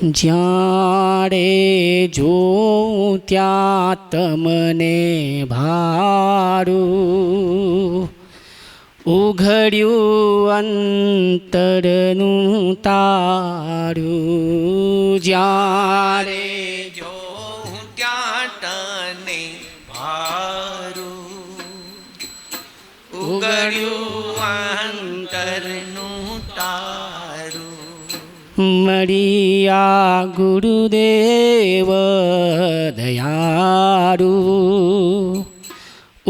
જ્યારે જોઉં ત્યાં તમને ભારું, ઉઘડ્યું અંતરનું તારું. જ્યારે જોઉં ત્યાં તને ભારું, ઉઘડ્યું અંતરનું તારું. મળ્યા ગુરુદેવ દયાળુ,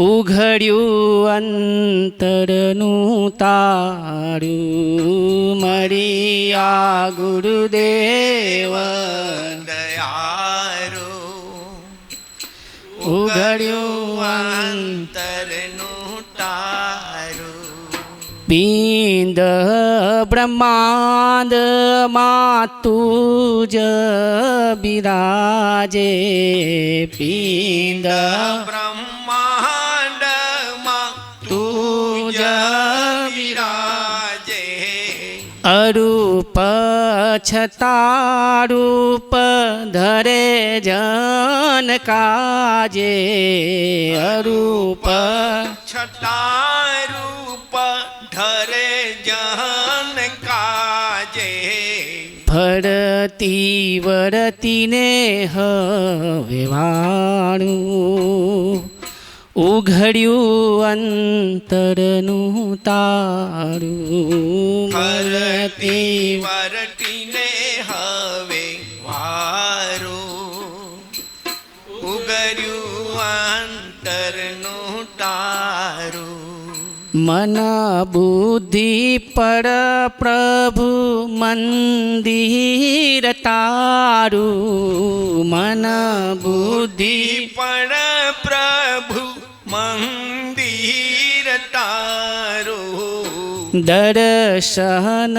ઉઘડ્યું અંતરનું તારું. મળ્યા ગુરુદેવ દયાળુ, ઉઘડ્યું અંતરનું તારું. પિંડ બ્રહ્માંડમાં તું જ બિરાજે. પિંડ બ્રહ્માંડમાં તું જ વિરાજે. અરૂપ છતાં રૂપ ધરે જન કાજે. અરૂપ છતાં રૂપ ધરે જન કાજે. ફરતી વરતીને હવે વાણું, ઉઘડ્યું અંતરનું તારું. ફરતી વરતીને હવે વારું, ઉઘડ્યું અંતરનું તારું. મન બુદ્ધિ પર પ્રભુ મંદિર તારું. મન બુદ્ધિ પણ પ્રભુ મંદિર તારું. દર્શન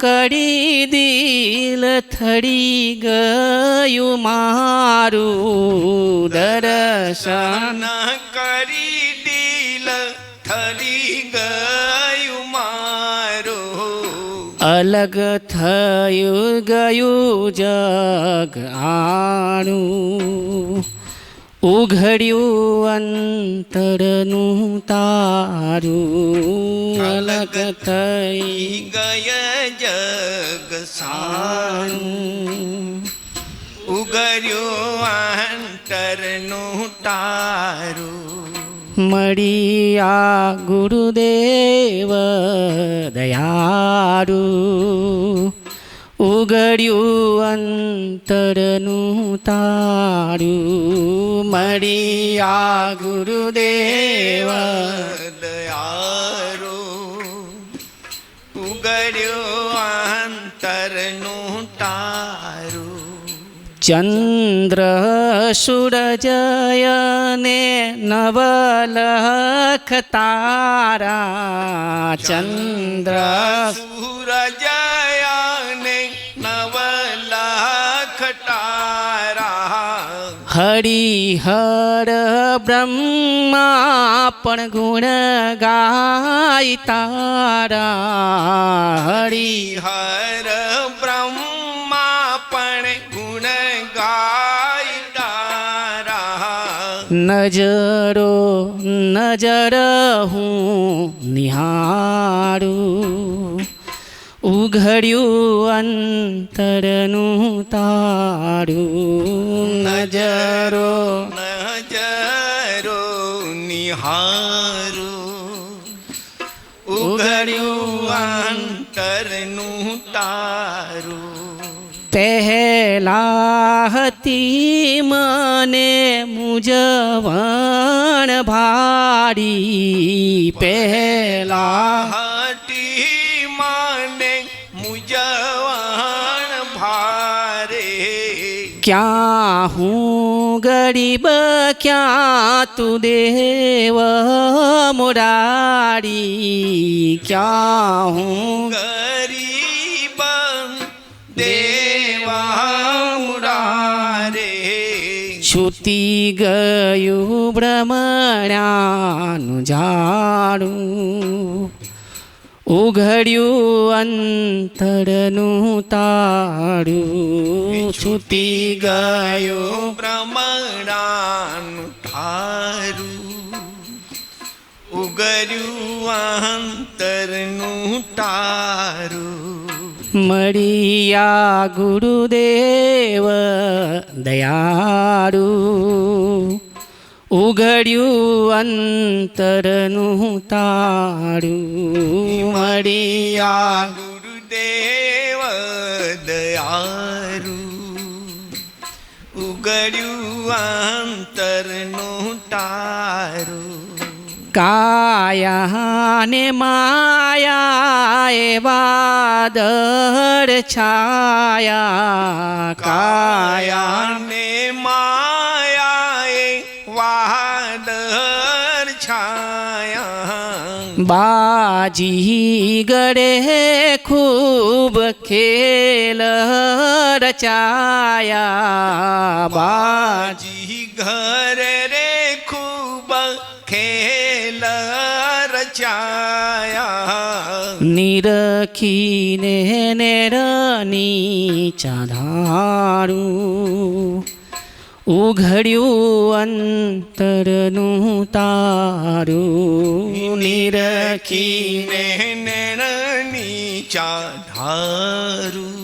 કરી દિલ થડી ગયું મારું. દર્શન કરી દિલ થરી ગયું મારું. અલગ થયું ગયું જગ આણું, ઉઘડ્યું અંતરનું તારું. અલગ થઈ ગયા જગ સારું, ઉઘડ્યું અંતરનું તારું. મળ્યા ગુરુદેવ દયાળુ, ઉઘડ્યું અંતરનું તારું. મળ્યા ગુરુદેવ દયાળુ, ઉઘડ્યું અંતરનું તારું. ચંદ્ર સૂરજયને નવલખ તારા. ચંદ્ર સૂરજયાને નવલખ તારા. હરિહર બ્રહ્મા પણ ગુણ ગાય તારા. હરિહર બ્રહ્મા પણ ગુણ ગાય તારા. નજરો નજર હું નિહાળું, ઉઘડ્યું અંતરનું તારું. નજરો નજરો નિહારું, ઉઘડ્યું અંતરનું તારું. પહેલા હતી મને મુજવણ ભારી. પહેલા હતી મને મુજવણ ભારે. ક્યાં હું ગરીબ ક્યાં તું દેવ મોરારી. ક્યાં હું ગરીબ દેવા મુરારે. છૂટી ગયું ભ્રમણાનું ઝાડું, ઉઘડ્યું અંતરનું તારું, છૂટી ગયું ભ્રમણાનું તારું, ઉગર્યું અંતરનું તારું. મળ્યા ગુરુદેવ દયાળુ, ઉઘડ્યું અંતરનું તારું. મળ્યા ગુરુદેવ દયાળુ, ઉગર્યું અંતરનું તારું. કાયા ને માયા એ વાદળ છાયા, કાયાને માયાએ વાદળ છાયા. બાજી ગળે ખૂબ ખેલ રચાયા, બાજી ઘરે રે ખૂબ ખેલ રચાયા. નિરખીને નેરની ચાધારું, ઉઘડ્યું અંતરનું તારું. નિરખીને નેણની ચાધારું,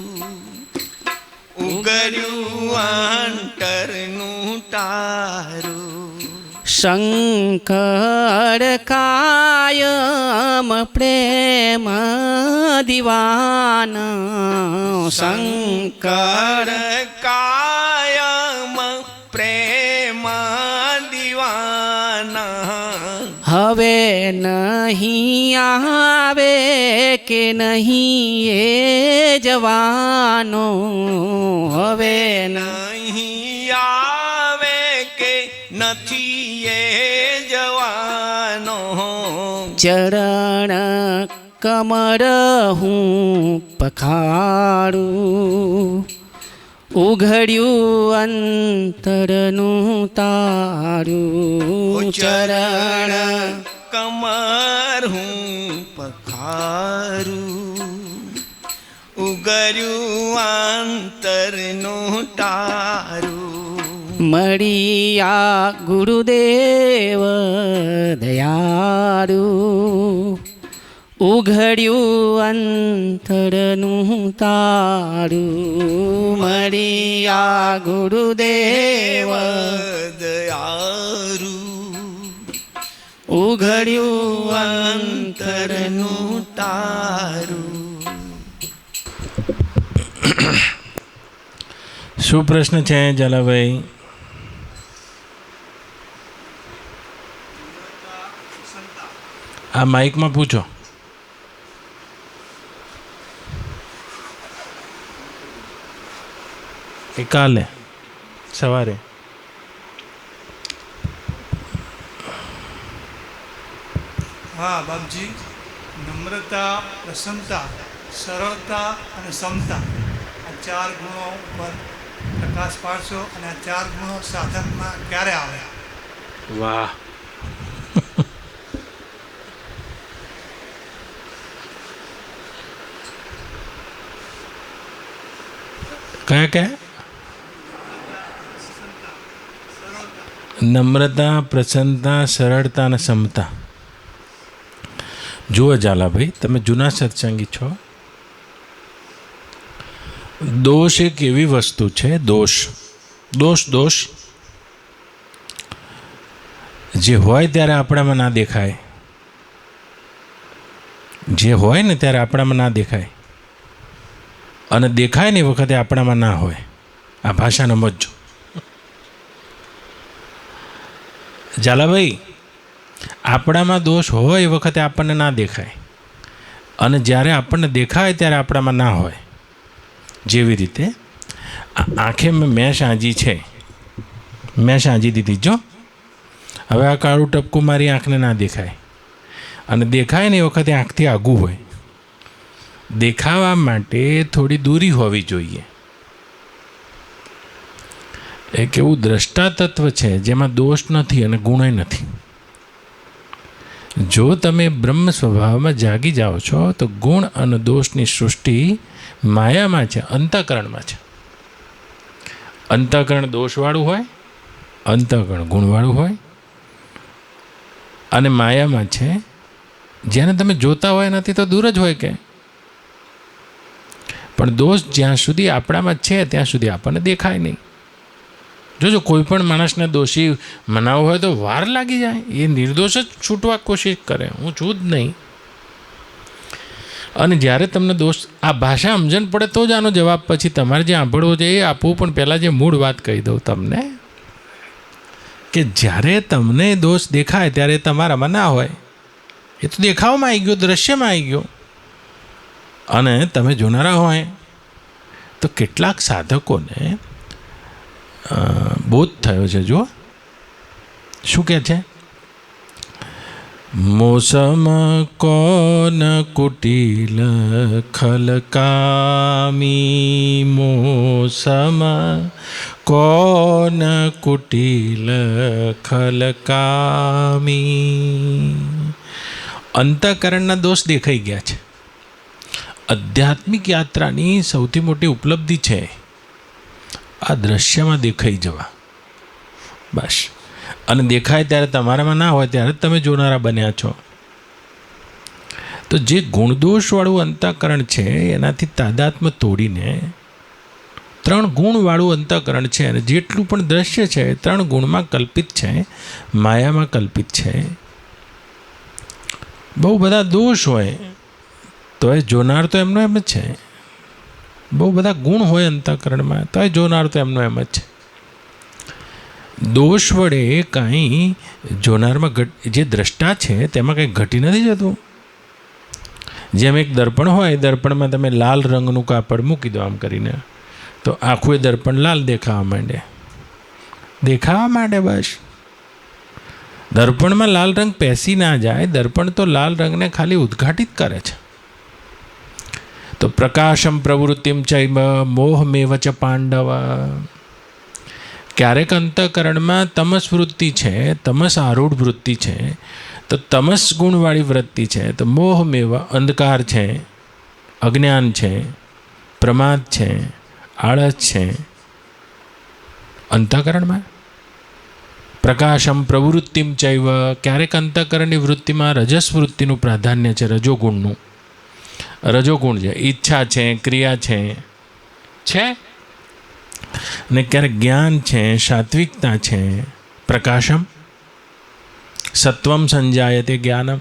ઉગર્યું અંતરનું તારું. શંકર કાયમ પ્રેમ દીવાના, શંકર કાયમ પ્રેમ દીવાના. હવે નહીં આવે કે નહીં એ જવાનો, હવે નહીં આવે કે નથી એ જવાનો. ચરણ કમર હું પખાડું, ઉઘડ્યું અંતરનું તારું. ચરણ કમર હું પખારું, ઉગર્યું અંતરનું તારું. મળ્યા ગુરુદેવ દયાળુ, ઉઘડ્યું અંતરનું તારું. મળ્યા ગુરુદેવ દયાળુ, ઉઘડ્યું અંતરનું તારું. શું પ્રશ્ન છે ઝાલાભાઈ? આ માઇકમાં પૂછો. એ કાલે સવારે હા બાપજી, નમ્રતા, પ્રસન્નતા, સરળતા અને સમતા, આ 4 ગુણો ઉપર પ્રકાશ પાડશો. અને આ 4 ગુણો સાધનમાં ક્યારે આવે? વાહ. કયા કયા? નમ્રતા, પ્રસન્નતા, સરળતા અને સમતા. જુઓ ઝાલાભાઈ, તમે જૂના સત્સંગી છો. દોષ એક એવી વસ્તુ છે, દોષ જે હોય ત્યારે આપણામાં ના દેખાય, જે હોય ને ત્યારે આપણામાં ના દેખાય, અને દેખાય ને એ વખતે આપણામાં ના હોય. આ ભાષા સમજજો ઝાલાભાઈ. આપણામાં દોષ હોય એ વખતે આપણને ના દેખાય, અને જ્યારે આપણને દેખાય ત્યારે આપણામાં ના હોય. જેવી રીતે આંખે મેં સાંજી છે, મેં સાંજી દીધી. જો હવે આ કાળું ટપકું મારી આંખને ના દેખાય, અને દેખાય ને એ વખતે આંખથી આઘું હોય. દેખાવા માટે થોડી દૂરી હોવી જોઈએ. એક એવું દ્રષ્ટા તત્વ છે જેમાં દોષ નથી અને ગુણય નથી. જો તમે બ્રહ્મ સ્વભાવમાં જાગી જાઓ છો તો ગુણ અને દોષની સૃષ્ટિ માયામાં છે, અંતઃકરણમાં છે. અંતઃકરણ દોષવાળું હોય, અંતઃકરણ ગુણવાળું હોય, અને માયામાં છે જેને તમે જોતા હોય નથી તો દૂર જ હોય કે. પણ દોષ જ્યાં સુધી આપણામાં છે ત્યાં સુધી આપણને દેખાય નહીં. જોજો કોઈ પણ માણસને દોષી મનાવવો હોય તો વાર લાગી જાય. એ નિર્દોષ જ છૂટવા કોશિશ કરે, હું છું જ નહીં. અને જ્યારે તમને દોષ આ ભાષા સમજણ પડે તો જ આનો જવાબ પછી તમારે જે સાંભળવો છે એ આપવું. પણ પહેલાં જે મૂળ વાત કહી દઉં તમને કે જ્યારે તમને દોષ દેખાય ત્યારે તમારામાં ના હોય. એ તો દેખાવમાં આવી ગયો, દ્રશ્યમાં આવી ગયો. અને તમે જોનારા હોય તો કેટલાક સાધકોને બોધ થયો છે. જો શું કહે છે, મોસમ કોન કુટિલ ખલકામી, મોસમ કોન કુટિલ ખલકામી. અંતઃકરણના દોષ દેખાઈ ગયા છે. આધ્યાત્મિક યાત્રાની સૌથી મોટી ઉપલબ્ધિ છે આ દ્રશ્યમાં દેખાઈ જવા. બસ. અને દેખાય ત્યારે તમારામાં ના હોય ત્યારે જ તમે જોનારા બન્યા છો. તો જે ગુણદોષવાળું અંતઃકરણ છે એનાથી તાદાત્મ્ય તોડીને 3 ગુણવાળું અંતઃકરણ છે. અને જેટલું પણ દ્રશ્ય છે 3 ગુણમાં કલ્પિત છે, માયામાં કલ્પિત છે. બહુ બધા દોષ હોય તો એ જોનાર તો એમનો એમ જ છે. બહુ બધા ગુણ હોય અંતઃકરણમાં તો એ જોનાર તો એમનો એમ જ છે. દોષ વડે કાંઈ જોનારમાં જે દ્રષ્ટા છે તેમાં કંઈ ઘટી નથી જતું. જેમ એક દર્પણ હોય, દર્પણમાં તમે લાલ રંગનું કાપડ મૂકી દો આમ કરીને તો આખું એ દર્પણ લાલ દેખાવા માંડે. બસ. દર્પણમાં લાલ રંગ પેસી ના જાય. દર્પણ તો લાલ રંગને ખાલી ઉદ્ઘાટિત કરે છે. તો પ્રકાશમ પ્રવૃત્તિમ ચૈવ મોહમેવ ચ પાંડવ. ક્યારેક અંતઃકરણમાં તમસ વૃત્તિ છે, તમસ આરૂઢ વૃત્તિ છે, તો તમસ ગુણવાળી વૃત્તિ છે. તો મોહમેવ અંધકાર છે, અજ્ઞાન છે, પ્રમાદ છે, આળસ છે અંતઃકરણમાં. પ્રકાશમ પ્રવૃત્તિમ ચૈવ. ક્યારેક અંતઃકરણની વૃત્તિમાં રજસ વૃત્તિનું પ્રાધાન્ય છે, રજોગુણનું. રજોગુણ છે, ઈચ્છા છે, ક્રિયા છે. અને ક્યારેક જ્ઞાન છે, સાત્વિકતા છે. પ્રકાશમ સત્વમ સંજાયતે જ્ઞાનમ.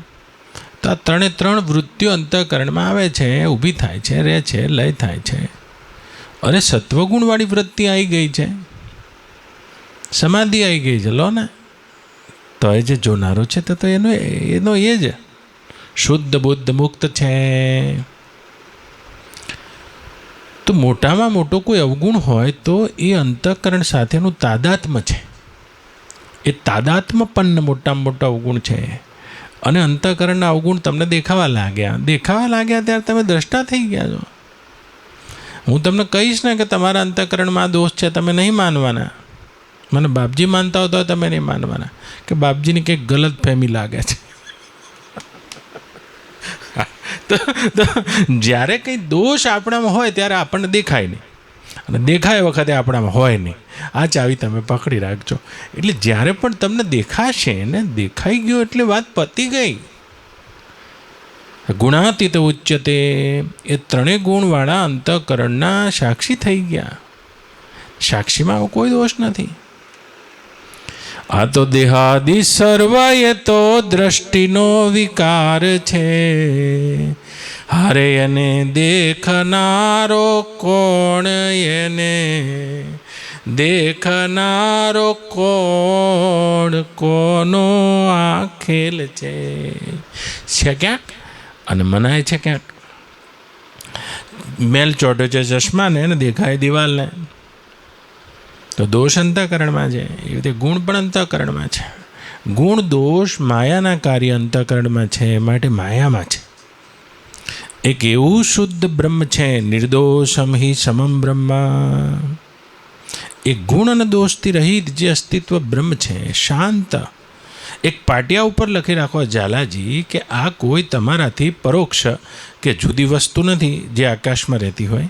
તો આ 3 વૃત્તિઓ અંતઃકરણમાં આવે છે, ઊભી થાય છે, રહે છે, લય થાય છે. અને સત્વગુણવાળી વૃત્તિ આવી ગઈ છે, સમાધિ આવી ગઈ છે. લો ને, તો એ જે જોનારો છે તો એનો એ જ શુદ્ધ બુદ્ધ મુક્ત છે. તો મોટામાં મોટો કોઈ અવગુણ હોય તો એ અંતઃકરણ સાથેનું તાદાત્મ્ય છે. એ તાદાત્મ્ય પણ મોટામાં મોટો અવગુણ છે. અને અંતઃકરણના અવગુણ તમને દેખાવા લાગ્યા ત્યારે તમે દ્રષ્ટા થઈ ગયા છો. હું તમને કહીશ ને કે તમારા અંતઃકરણમાં દોષ છે, તમે નહીં માનવાના. મને બાપજી માનતા હો તો તમે નહીં માનવાના કે બાપજીની કંઈક ગલત ફહેમી લાગે છે. તો જ્યારે કંઈ દોષ આપણામાં હોય ત્યારે આપણને દેખાય નહીં, અને દેખાય વખતે આપણામાં હોય નહીં. આ ચાવી તમે પકડી રાખજો. એટલે જ્યારે પણ તમને દેખાશે ને, દેખાઈ ગયો એટલે વાત પતી ગઈ. ગુણાતીત ઉચ્ચતે. એ 3 ગુણવાળા અંતઃકરણના સાક્ષી થઈ ગયા. સાક્ષીમાં કોઈ દોષ નથી. આ તો દેહાદિ સર્વય તો દ્રષ્ટિનો વિકાર છે. હારે એને દેખનારો કોણ, એને દેખનારો કોણ, કોનો આ ખેલ છે ક્યાંક અને મનાય છે ક્યાંક. મેલ ચોટે છે ચશ્માને અને દેખાય દિવાલને. તો દોષ અંતઃકરણમાં છે. એ રીતે ગુણ પણ અંતઃકરણમાં છે. ગુણ દોષ માયાના કાર્ય અંતઃકરણમાં છે, માટે માયામાં છે. એક એવું શુદ્ધ બ્રહ્મ છે, નિર્દોષમ હિ સમમ બ્રહ્મ. એ ગુણ અને દોષથી રહિત જે અસ્તિત્વ બ્રહ્મ છે, શાંત, એક પાટિયા ઉપર લખી રાખો ઝાલાજી કે આ કોઈ તમારાથી પરોક્ષ કે જુદી વસ્તુ નથી જે આકાશમાં રહેતી હોય,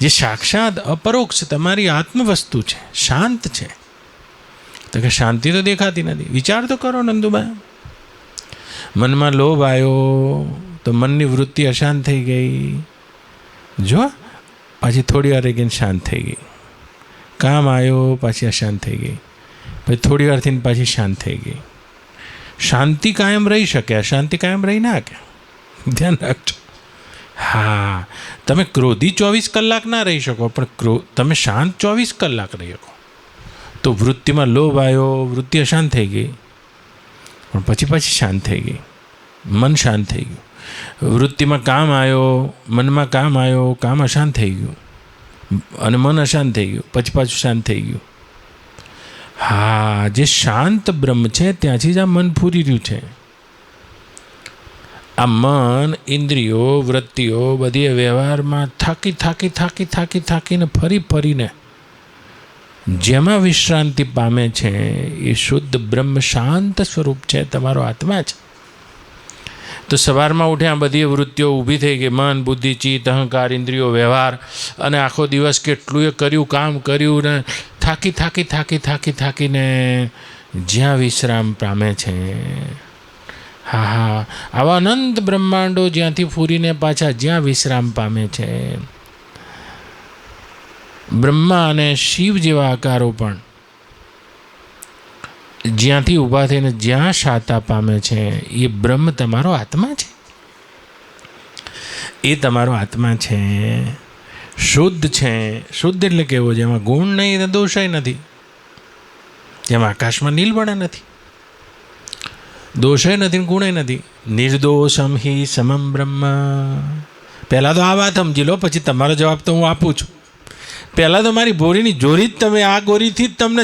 જે સાક્ષાત અપરોક્ષ તમારી આત્મ વસ્તુ છે, શાંત છે. તો કે શાંતિ તો દેખાતી નથી. વિચાર તો કરો નંદુભાઈ, મનમાં લોભ આવ્યો તો મનની વૃત્તિ અશાંત થઈ ગઈ, જો પાછી થોડી વાર રહીને શાંત થઈ ગઈ. કામ આવ્યો પાછી અશાંત થઈ ગઈ, પછી થોડી વારથી પાછી શાંત થઈ ગઈ. શાંતિ કાયમ રહી શકે, અશાંતિ કાયમ રહી ના શકે. ધ્યાન રાખજો. હા, તમે ક્રોધી 24 કલાક ના રહી શકો, પણ તમે શાંત 24 કલાક રહી શકો. તો વૃત્તિમાં લોભ આવ્યો, વૃત્તિ અશાંત થઈ ગઈ, પણ પછી શાંત થઈ ગઈ, મન શાંત થઈ ગયું. વૃત્તિમાં કામ આવ્યો, મનમાં કામ આવ્યો, કામ અશાંત થઈ ગયું અને મન અશાંત થઈ ગયું, પછી પાછું શાંત થઈ ગયું. હા, જે શાંત બ્રહ્મ છે ત્યાંથી જ આ મન ફૂરી રહ્યું છે. આ મન, ઇન્દ્રિયો, વૃત્તિઓ બધી વ્યવહારમાં થાકીને ફરીને જેમાં વિશ્રાંતિ પામે છે એ શુદ્ધ બ્રહ્મ શાંત સ્વરૂપ છે, તમારો આત્મા છે. તો સવારમાં ઉઠ્યા બધી વૃત્તિઓ ઊભી થઈ ગઈ, મન, બુદ્ધિ, ચિત્ત, અહંકાર, ઇન્દ્રિયો, વ્યવહાર, અને આખો દિવસ કેટલું એ કર્યું, કામ કર્યું ને થાકીને જ્યાં વિશ્રામ પામે છે. હા, આવા અનંત બ્રહ્માંડો જ્યાંથી ફૂરીને પાછા જ્યાં વિશ્રામ પામે છે. બ્રહ્મા અને શિવ જેવા આકારો પણ જ્યાંથી ઊભા થઈને જ્યાં શાતા પામે છે એ બ્રહ્મ તમારો આત્મા છે. એ તમારો આત્મા છે, શુદ્ધ છે. શુદ્ધ એટલે કેવો? જેમાં ગુણ નહીં ને દોષય નથી, જેમાં આકાશમાં નીલવણા નથી, દોષય નથી ને ગુણય નથી. નિર્દોષમ હિ સમમ બ્રહ્મ. પહેલાં તો આ વાત સમજી લો, પછી તમારો જવાબ તો હું આપું છું. પહેલાં તો મારી ભોરીની જોરી જ તમે આ ગોરીથી જ તમને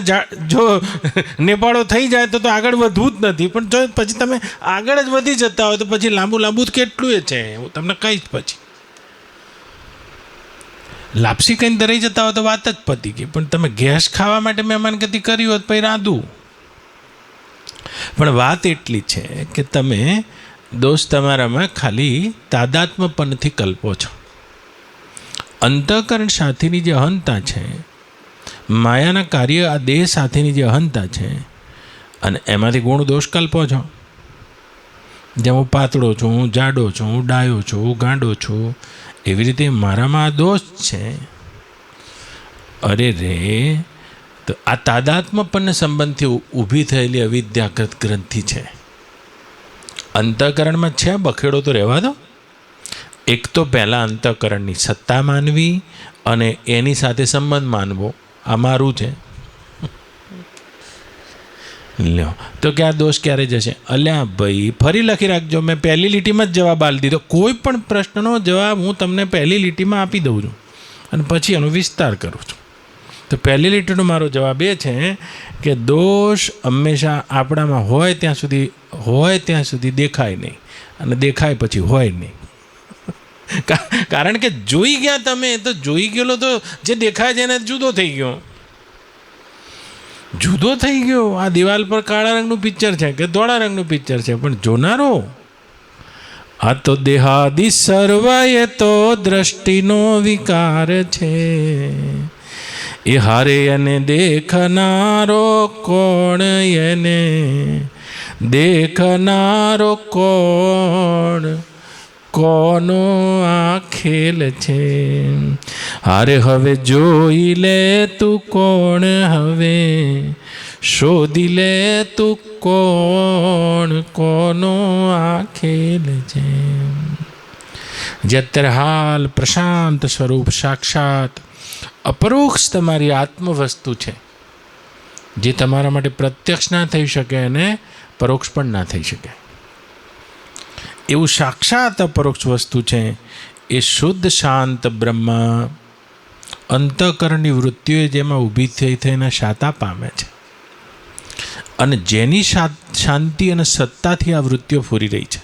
જો નેપાળો થઈ જાય તો આગળ વધવું જ નથી. પણ જો પછી તમે આગળ જ વધી જતા હોય તો પછી લાંબુ કેટલું એ છે, હું તમને કહીશ. પછી લાપસી કહીને દરાઈ જતા હોય તો વાત જ પતી ગઈ. પણ તમે ગેસ ખાવા માટે મહેમાનગતિ કરી હોત પછી રાંધું. પણ વાત એટલી છે કે તમે દોસ્ત તમારામાં ખાલી તાદાત્મ્યપનથી કલ્પો છો. અંતઃકરણ સાથેની જે અહંતા છે, માયાના કાર્ય આ દેહ સાથેની જે અહંતા છે, અને એમાંથી ગુણ દોષ કલ્પો છો. જેમ હું પાતળો છું, હું જાડો છું, હું ડાયો છું, હું ગાંડો છું, એવી રીતે મારામાં આ દોષ છે. અરે રે, તો આ તાદાત્મ્યપન સંબંધથી ઊભી થયેલી અવિદ્યાકૃત ગ્રંથિ છે. અંતઃકરણમાં છે, બખેડો તો રહેવા દો. એક તો પહેલાં અંતઃકરણની સત્તા માનવી અને એની સાથે સંબંધ માનવો, આ મારું છે. લ્યો, તો કે આ દોષ ક્યારે જશે? અલ્યા ભાઈ, ફરી લખી રાખજો. મેં પહેલી લીટીમાં જ જવાબ આપી દીધો. કોઈ પણ પ્રશ્નનો જવાબ હું તમને પહેલી લીટીમાં આપી દઉં છું અને પછી એનો વિસ્તાર કરું છું. તો પહેલી લીટીનો મારો જવાબ એ છે કે દોષ હંમેશા આપણામાં હોય ત્યાં સુધી દેખાય નહીં, અને દેખાય પછી હોય નહીં. કારણ કે જોઈ ગયા તમે, તો જોઈ ગયેલો તો જે દેખાય છે એને જુદો થઈ ગયો. આ દિવાલ પર કાળા રંગનું પિક્ચર છે કે ધોળા રંગનું પિક્ચર છે, પણ જોનારો આ તો દેહાદિ સર્વય તો દ્રષ્ટિનો વિકાર છે. એ હારે અને દેખનારો કોણ, એને દેખનારો કોણ, કોનો આ ખેલ છે. હારે હવે જોઈ લે તું કોણ, હવે શોધી લે તું કોણ, કોનો આ ખેલ છે. જે અત્યારે હાલ પ્રશાંત સ્વરૂપ સાક્ષાત અપરોક્ષ તમારી આત્મવસ્તુ છે, જે તમારા માટે પ્રત્યક્ષ ના થઈ શકે અને પરોક્ષ પણ ના થઈ શકે, એવું સાક્ષાત અપરોક્ષ વસ્તુ છે. એ શુદ્ધ શાંત બ્રહ્મ અંતઃકરણની વૃત્તિઓ જેમાં ઊભી થઈને શાતા પામે છે, અને જેની શાંતિ અને સત્તાથી આ વૃત્તિઓ ફૂરી રહી છે.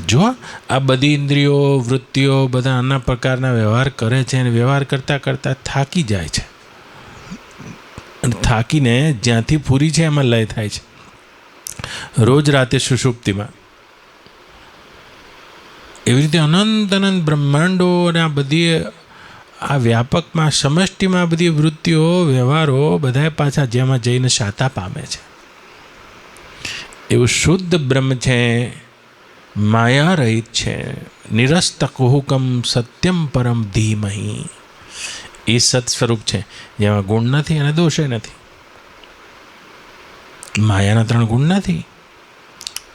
જો આ બધી ઇન્દ્રિયો, વૃત્તિઓ બધા નાના પ્રકારના વ્યવહાર કરે છે, અને વ્યવહાર કરતાં થાકી જાય છે, અને થાકીને જ્યાંથી પૂરી છે એમાં લય થાય છે. રોજ રાતે સુષુપ્તિમાં એવી રીતે અનંત અનંત બ્રહ્માંડો અને આ બધી આ વ્યાપકમાં સમષ્ટિમાં આ બધી વૃત્તિઓ વ્યવહારો બધા પાછા જેમાં જઈને શાતા પામે છે. એવું શુદ્ધ બ્રહ્મ છે, માયા રહિત છે, નિરસ્ત કુહુકમ સત્યમ પરમ ધીમહી. એ સત સ્વરૂપ છે જેમાં ગુણ નથી અને દોષે નથી. માયાના 3 ગુણ નથી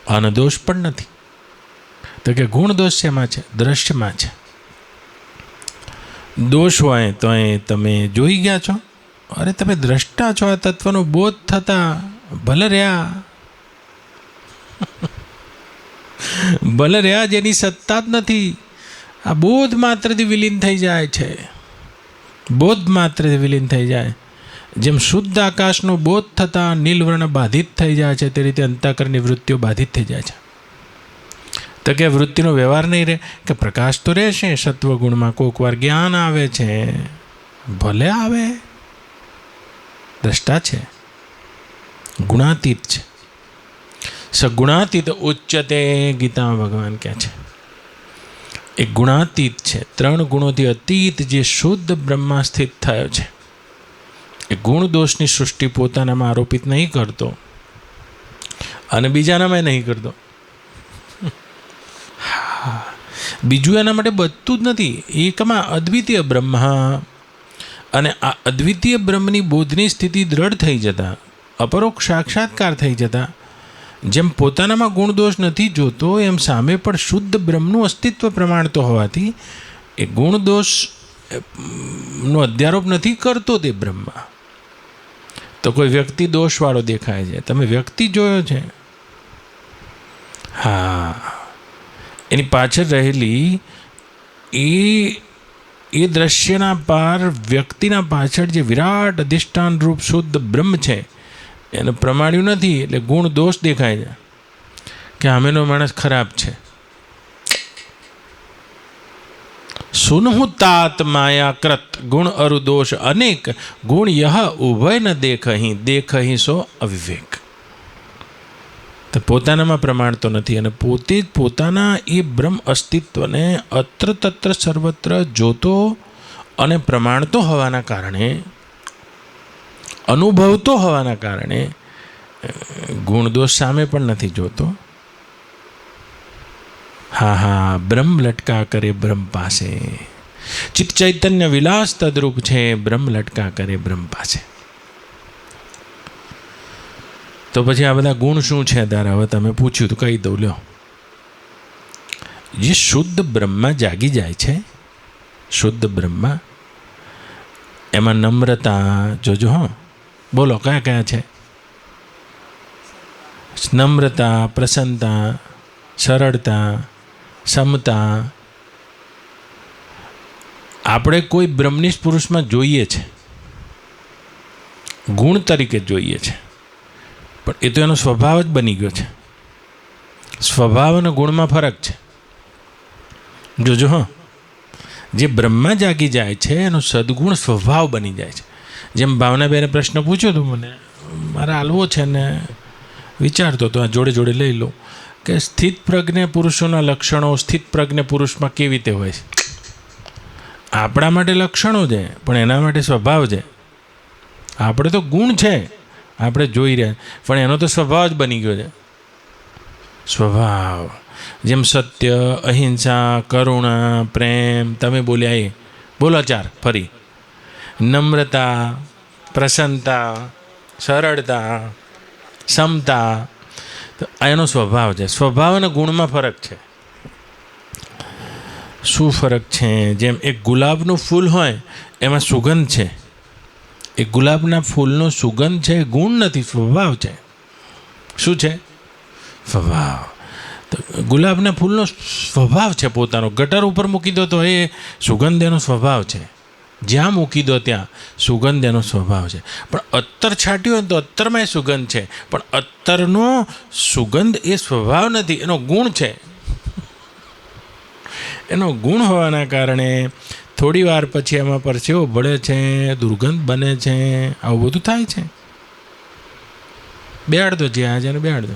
અને દોષ પણ નથી. તો કે ગુણ દોષ શેમાં છે? દ્રશ્યમાં છે. દોષ હોય તો એ તમે જોઈ ગયા છો. અરે તમે દ્રષ્ટા છો. આ તત્વનો બોધ થતા ભલે રહ્યા ભલે રહ્યા જેની સત્તા જ નથી. આ બોધ માત્રથી વિલીન થઈ જાય છે. બોધ માત્રથી વિલીન થઈ જાય. જેમ શુદ્ધ આકાશનો બોધ થતાં નીલવર્ણ બાધિત થઈ જાય છે તે રીતે અંતઃકરણની વૃત્તિઓ બાધિત થઈ જાય છે. તો કે વૃત્તિનો વ્યવહાર નહીં રહે કે પ્રકાશ તો રહેશે સત્વગુણમાં. કોક વાર જ્ઞાન આવે છે, ભલે આવે, દ્રષ્ટા છે, ગુણાતીત છે. સગુણાતીત ઉચ્ચતે ગીતામાં ભગવાન કહે છે. એ ગુણાતીત છે. 3 ગુણોથી અતીત જે શુદ્ધ બ્રહ્મા સ્થિત થયો છે. એ ગુણ દોષની સૃષ્ટિ પોતાનામાં આરોપિત નહીં કરતો અને બીજાનામાં નહીં કરતો. બીજું એના માટે બધું જ નથી. એકમાં અદ્વિતીય બ્રહ્મ. અને આ અદ્વિતીય બ્રહ્મની બોધની સ્થિતિ દ્રઢ થઈ જતા, અપરોક્ષ સાક્ષાત્કાર થઈ જતા, જેમ પોતાનામાં ગુણ દોષ નથી જોતો એમ સામે પણ શુદ્ધ બ્રહ્મનું અસ્તિત્વ પ્રમાણતો હોવાથી એ ગુણ દોષનો અધ્યારોપ નથી કરતો તે બ્રહ્મા. તો કોઈ વ્યક્તિ દોષવાળો દેખાય છે, તમે વ્યક્તિ જોયો છે? હા, એની પાછળ રહેલી એ દ્રશ્યના પાર વ્યક્તિના પાછળ જે વિરાટ અધિષ્ઠાન રૂપ શુદ્ધ બ્રહ્મ છે એને પ્રમાણ્યું નથી. એટલે ગુણ દોષ દેખાય છે કે આમેનો માણસ ખરાબ છે. સુનહુ તાત માયા કૃત ગુણ અરુ દોષ અનેક ગુણ યહ ઉભય ન દેખહી સો અવિવેક. તો પોતાનામાં પ્રમાણતો નથી અને પોતે જ પોતાના એ બ્રહ્મ અસ્તિત્વને અત્ર તત્ર સર્વત્ર જોતો અને પ્રમાણતો હોવાના કારણે, અનુભવતો હોવાના કારણે ગુણ દોષ સામે પણ નથી જોતો. હા, બ્રહ્મ લટકા કરે બ્રહ્મ પાસે. ચિત્ત ચૈતન્ય વિલાસ તદરૂપ છે, બ્રહ્મ લટકા કરે બ્રહ્મ પાસે. તો પછી આ બધા ગુણ શું છે? ત્યારે હવે તમે પૂછ્યું તો કહી દઉં. લ્યો, જે શુદ્ધ બ્રહ્મા જાગી જાય છે, શુદ્ધ બ્રહ્મા, એમાં નમ્રતા જોજો. બોલો કયા કયા છે? નમ્રતા, પ્રસન્નતા, સરળતા, સમતા. આપણે કોઈ બ્રહ્મનિષ્ઠ પુરુષમાં જોઈએ છે, ગુણ તરીકે જોઈએ છે, પણ એ તો એનો સ્વભાવ જ બની ગયો છે. સ્વભાવ અને ગુણમાં ફરક છે. જોજો. જે બ્રહ્મા જાગી જાય છે એનો સદગુણ સ્વભાવ બની જાય છે. જેમ ભાવનાબેને પ્રશ્ન પૂછ્યો હતો મને, મારે હાલવો છે ને વિચારતો તો આ જોડે જોડે લઈ લો કે સ્થિત પ્રજ્ઞ પુરુષોના લક્ષણો સ્થિત પ્રજ્ઞ પુરુષમાં કેવી રીતે હોય છે? આપણા માટે લક્ષણો છે પણ એના માટે સ્વભાવ છે. આપણે તો ગુણ છે, આપણે જોઈ રહ્યા, પણ એનો તો સ્વભાવ જ બની ગયો છે. સ્વભાવ જેમ સત્ય, અહિંસા, કરુણા, પ્રેમ, તમે બોલ્યા એ બોલો 4 ફરી. નમ્રતા, પ્રસન્નતા, સરળતા, સમતા. તો એનો સ્વભાવ છે. સ્વભાવ અને ગુણમાં ફરક છે. શું ફરક છે? જેમ એક ગુલાબનું ફૂલ હોય એમાં સુગંધ છે. એ ગુલાબના ફૂલનો સુગંધ છે, ગુણ નથી, સ્વભાવ છે. શું છે? સ્વભાવ. તો ગુલાબના ફૂલનો સ્વભાવ છે પોતાનો. ગટર ઉપર મૂકી દો તો એ સુગંધ એનો સ્વભાવ છે. જ્યાં મૂકી દો ત્યાં સુગંધ એનો સ્વભાવ છે. પણ અત્તર છાંટ્યું હોય તો અત્તરમાં એ સુગંધ છે, પણ અત્તરનો સુગંધ એ સ્વભાવ નથી, એનો ગુણ છે. એનો ગુણ હોવાના કારણે થોડી વાર પછી એમાં પરસેવો બળે છે, દુર્ગંધ બને છે, આવું બધું થાય છે. બેહાડ દો, જે આજે બેહાડ દો.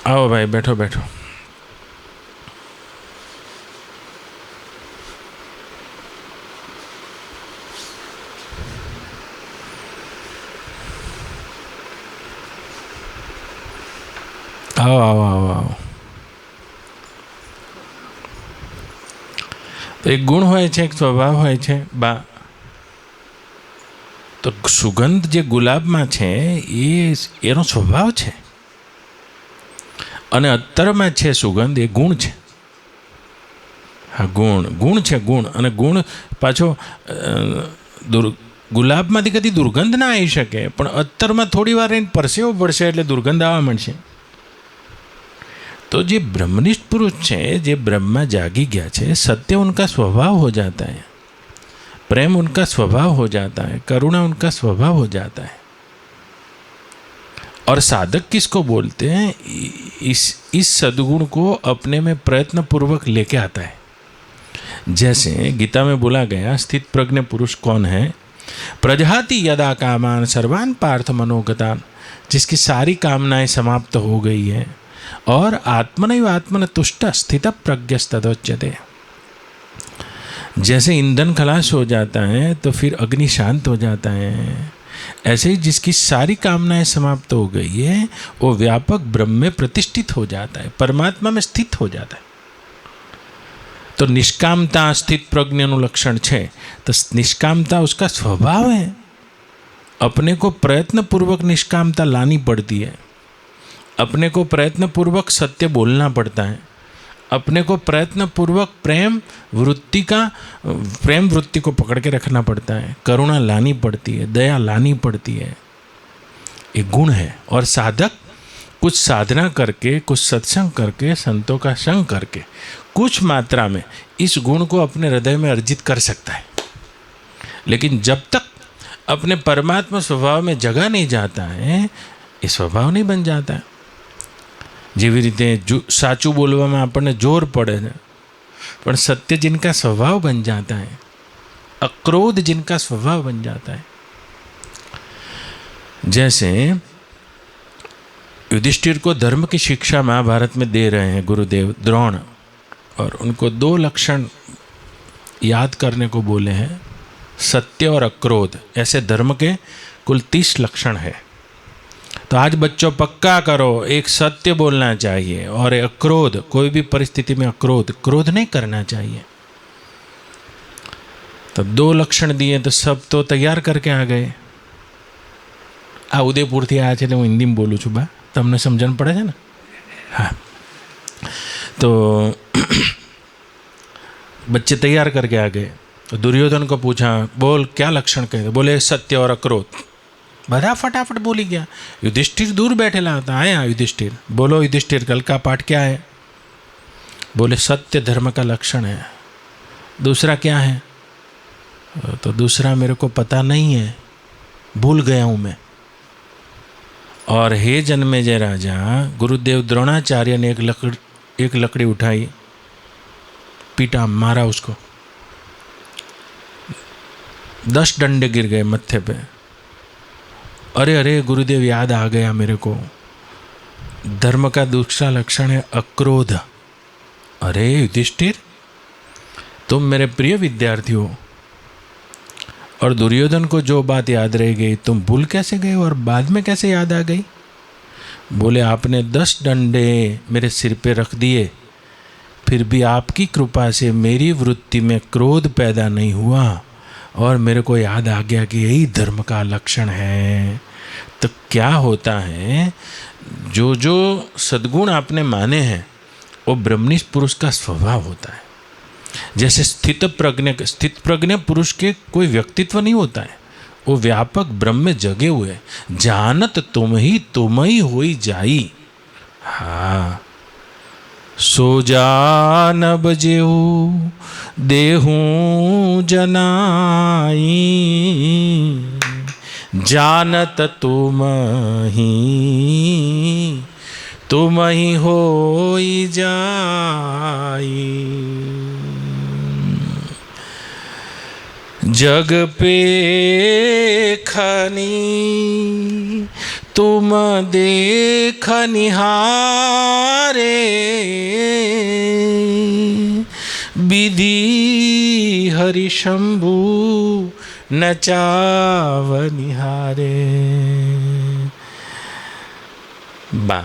આવો ભાઈ, બેઠો બેઠો. આવો આવો આવો આવો. તો એક ગુણ હોય છે, એક સ્વભાવ હોય છે બા. તો સુગંધ જે ગુલાબમાં છે એનો સ્વભાવ છે, અને અત્તરમાં છે સુગંધ, એ ગુણ છે. હા, ગુણ છે, ગુણ. અને ગુણ પાછો ગુલાબમાંથી કદી દુર્ગંધ ના આવી શકે, પણ અત્તરમાં થોડી વાર રહીને પરસેવો પડશે એટલે દુર્ગંધ આવવા મળશે. तो जे ब्रह्मनिष्ठ पुरुष है, जे ब्रह्म में जागी गया है, सत्य उनका स्वभाव हो जाता है, प्रेम उनका स्वभाव हो जाता है, करुणा उनका स्वभाव हो जाता है. और साधक किसको बोलते हैं? इस सद्गुण को अपने में प्रयत्न पूर्वक लेके आता है. जैसे गीता में बोला गया, स्थित प्रज्ञ पुरुष कौन है? प्रजहाति यदा कामान सर्वान पार्थ मनोगतान, जिसकी सारी कामनाएं समाप्त हो गई है और आत्मनैव आत्मन तुष्ट स्थित प्रज्ञस्तदोच्यते. जैसे ईंधन खलास हो जाता है तो फिर अग्नि शांत हो जाता है, ऐसे ही जिसकी सारी कामनाएं समाप्त हो गई है वो व्यापक ब्रह्म में प्रतिष्ठित हो जाता है, परमात्मा में स्थित हो जाता है. तो निष्कामता स्थित प्रज्ञ लक्षण है. तो निष्कामता उसका स्वभाव है. अपने को प्रयत्न पूर्वक निष्कामता लानी पड़ती है, अपने को प्रयत्न पूर्वक सत्य बोलना पड़ता है, अपने को प्रयत्न पूर्वक प्रेम वृत्ति को पकड़ के रखना पड़ता है, करुणा लानी पड़ती है, दया लानी पड़ती है. एक गुण है. और साधक कुछ साधना करके, कुछ सत्संग करके, संतों का संग करके कुछ मात्रा में इस गुण को अपने हृदय में अर्जित कर सकता है. लेकिन जब तक अपने परमात्मा स्वभाव में जगह नहीं जाता है, ये स्वभाव नहीं बन जाता है. જેવી રીતે સાચું બોલવામાં આપણને જોર પડે છે, પણ સત્ય जिनका स्वभाव बन जाता है, अक्रोध जिनका स्वभाव बन जाता है. जैसे युधिष्ठिर को धर्म की शिक्षा महाभारत में दे रहे हैं गुरुदेव द्रोण, और उनको 2 लक्षण याद करने को बोले हैं, सत्य और अक्रोध. ऐसे धर्म के कुल 30 लक्षण है. तो आज बच्चों पक्का करो, एक सत्य बोलना चाहिए और अक्रोध, कोई भी परिस्थिति में क्रोध नहीं करना चाहिए. तो 2 लक्षण दिए तो सब तो तैयार करके आ गए. आ उदयपुर थी आया है, હું હિન્દીમાં બોલું છું બા, તમને સમજણ પડે છે ને? हाँ. तो बच्चे तैयार करके आ गए. तो दुर्योधन को पूछा, बोल क्या लक्षण कहे? बोले सत्य और अक्रोध. બધા फटाफट बोली गया. युधिष्ठिर दूर बैठेला था. आया युधिष्ठिर, बोलो युधिष्ठिर कल का पाठ क्या है? बोले सत्य धर्म का लक्षण है. दूसरा क्या है? तो दूसरा मेरे को पता नहीं है, भूल गया हूँ मैं. और हे जन्मेजय राजा, गुरुदेव द्रोणाचार्य ने एक लकड़ी उठाई, पीटा, मारा उसको. 10 डंडे गिर गए मत्थे पे. अरे अरे गुरुदेव, याद आ गया मेरे को, धर्म का दूसरा लक्षण है अक्रोध. अरे युधिष्ठिर, तुम मेरे प्रिय विद्यार्थी हो, और दुर्योधन को जो बात याद रह गई तुम भूल कैसे गए और बाद में कैसे याद आ गई? बोले आपने 10 डंडे मेरे सिर पे रख दिए, फिर भी आपकी कृपा से मेरी वृत्ति में क्रोध पैदा नहीं हुआ और मेरे को याद आ गया कि यही धर्म का लक्षण है. तो क्या होता है, जो जो सद्गुण आपने माने हैं वो ब्रह्मनिष्ठ पुरुष का स्वभाव होता है. जैसे स्थित प्रज्ञ पुरुष के कोई व्यक्तित्व नहीं होता है, वो व्यापक ब्रह्म में जगे हुए, जानत तुम ही होई जाई. हाँ, सो जानब जेऊ देहूं जनाई, जानत तुम ही तुम ही होई जाई। जग पे खनी तुम देख निहारे, विधि हरि शंभु नचाव निहारे। बा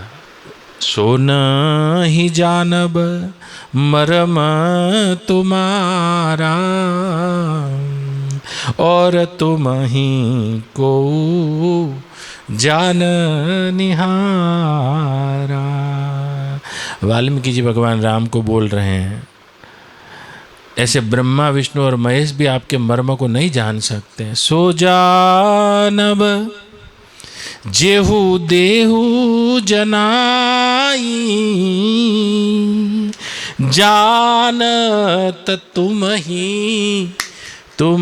सो नहीं जानब मरम तुम्हारा, और तुम ही को जान निहारा। वाल्मीकि जी भगवान राम को बोल रहे हैं, ऐसे ब्रह्मा विष्णु और महेश भी आपके मर्म को नहीं जान सकते। सो जानब जेहू देहू जनाई, जानत तुम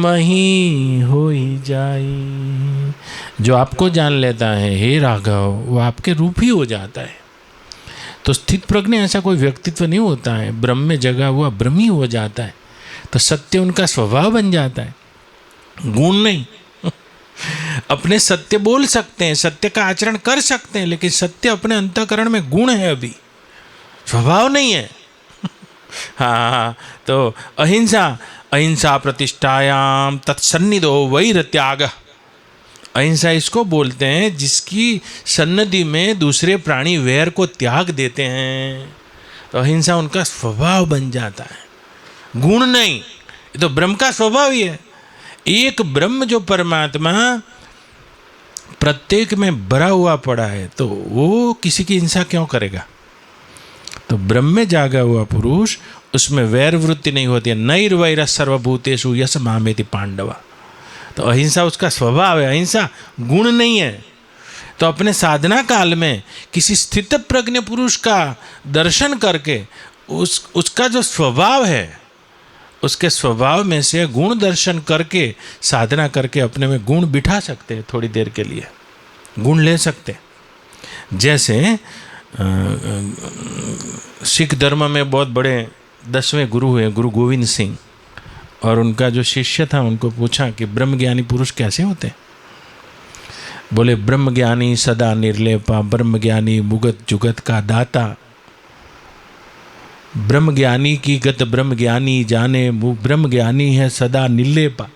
ही होई जाई। जो आपको जान लेता है हे राघव, वो आपके रूप ही हो जाता है। तो स्थित प्रज्ञ ऐसा कोई व्यक्तित्व नहीं होता है, ब्रह्म में जगा हुआ ब्रह्म ही हो जाता है। तो सत्य उनका स्वभाव बन जाता है, गुण नहीं। अपने सत्य बोल सकते हैं, सत्य का आचरण कर सकते हैं, लेकिन सत्य अपने अंतःकरण में गुण है, अभी स्वभाव नहीं है। हाँ, तो अहिंसा प्रतिष्ठायाम तत्सन्निधो वैर त्याग। अहिंसा इसको बोलते हैं जिसकी सन्निधि में दूसरे प्राणी वैर को त्याग देते हैं। तो अहिंसा उनका स्वभाव बन जाता है, गुण नहीं। ये तो ब्रह्म का स्वभाव ही है। एक ब्रह्म जो परमात्मा प्रत्येक में भरा हुआ पड़ा है, तो वो किसी की हिंसा क्यों करेगा? तो ब्रह्म में जागा हुआ पुरुष, उसमें वैर वृत्ति नहीं होती है। नैर्वैर सर्वभूतेषु यस मामेति पांडवा। तो अहिंसा उसका स्वभाव है, अहिंसा गुण नहीं है। तो अपने साधना काल में किसी स्थित प्रज्ञ पुरुष का दर्शन करके उसका जो स्वभाव है, उसके स्वभाव में से गुण दर्शन करके साधना करके अपने में गुण बिठा सकते हैं। थोड़ी देर के लिए गुण ले सकते हैं। जैसे सिख धर्म में बहुत बड़े 10वें गुरु हुए गुरु गोविंद सिंह, और उनका जो शिष्य था उनको पूछा कि ब्रह्मज्ञानी पुरुष कैसे होते हैं? बोले ब्रह्मज्ञानी सदा निर्लेपा, ब्रह्मज्ञानी मुगत जुगत का दाता, ब्रह्मज्ञानी की गत ब्रह्मज्ञानी जाने, ब्रह्मज्ञानी है सदा निर्लेपा।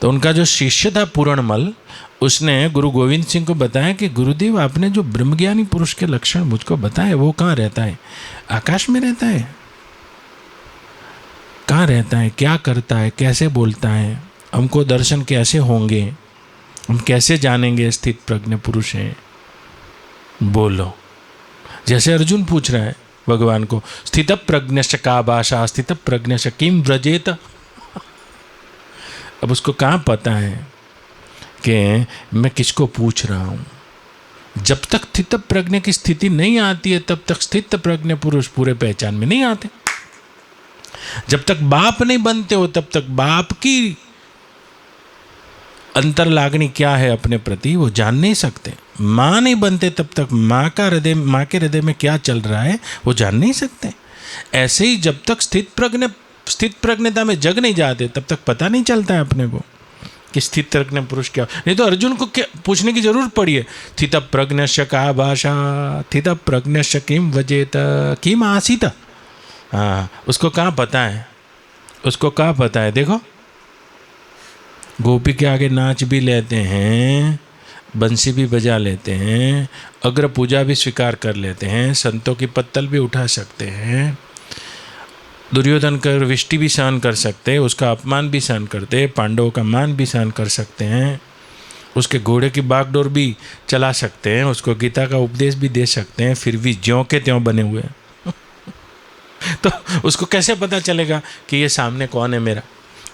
तो उनका जो शिष्य था पूर्णमल, उसने गुरु गोविंद सिंह को बताया कि गुरुदेव आपने जो ब्रह्मज्ञानी पुरुष के लक्षण मुझको बताए, वो कहाँ रहता है? आकाश में रहता है? कहाँ रहता है? क्या करता है? कैसे बोलता है? हमको दर्शन कैसे होंगे? हम कैसे जानेंगे स्थित प्रज्ञ पुरुष है? बोलो। जैसे अर्जुन पूछ रहा है भगवान को, स्थित प्रज्ञश्च का भाषा, स्थित प्रज्ञश्च किम व्रजेत। अब उसको कहाँ पता है कि मैं किसको पूछ रहा हूँ? जब तक स्थित प्रज्ञ की स्थिति नहीं आती है, तब तक स्थित प्रज्ञ पुरुष पूरे पहचान में नहीं आते। जब तक बाप नहीं बनते हो, तब तक बाप की अंतर लागनी क्या है अपने प्रति वो जान नहीं सकते। माँ नहीं बनते तब तक माँ के हृदय में क्या चल रहा है वो जान नहीं सकते। ऐसे ही जब तक स्थित प्रज्ञता में जग नहीं जाते, तब तक पता नहीं चलता है अपने को कि स्थित प्रज्ञ पुरुष क्या। नहीं तो अर्जुन को क्या पूछने की जरूरत पड़ी है? स्थित प्रज्ञस्य का भाषा, स्थित प्रज्ञस्य किम वजेत किम आसीत। हाँ, उसको कहाँ पता है? उसको कहाँ पता है? देखो, गोपी के आगे नाच भी लेते हैं, बंसी भी बजा लेते हैं, अग्र पूजा भी स्वीकार कर लेते हैं, संतों की पत्तल भी उठा सकते हैं, दुर्योधन कर विष्टि भी सहन कर सकते हैं, उसका अपमान भी सहन करते हैं, पांडवों का मान भी सहन कर सकते हैं, उसके घोड़े की बागडोर भी चला सकते हैं, उसको गीता का उपदेश भी दे सकते हैं, फिर भी ज्यों के त्यों बने हुए हैं। तो उसको कैसे पता चलेगा कि ये सामने कौन है मेरा?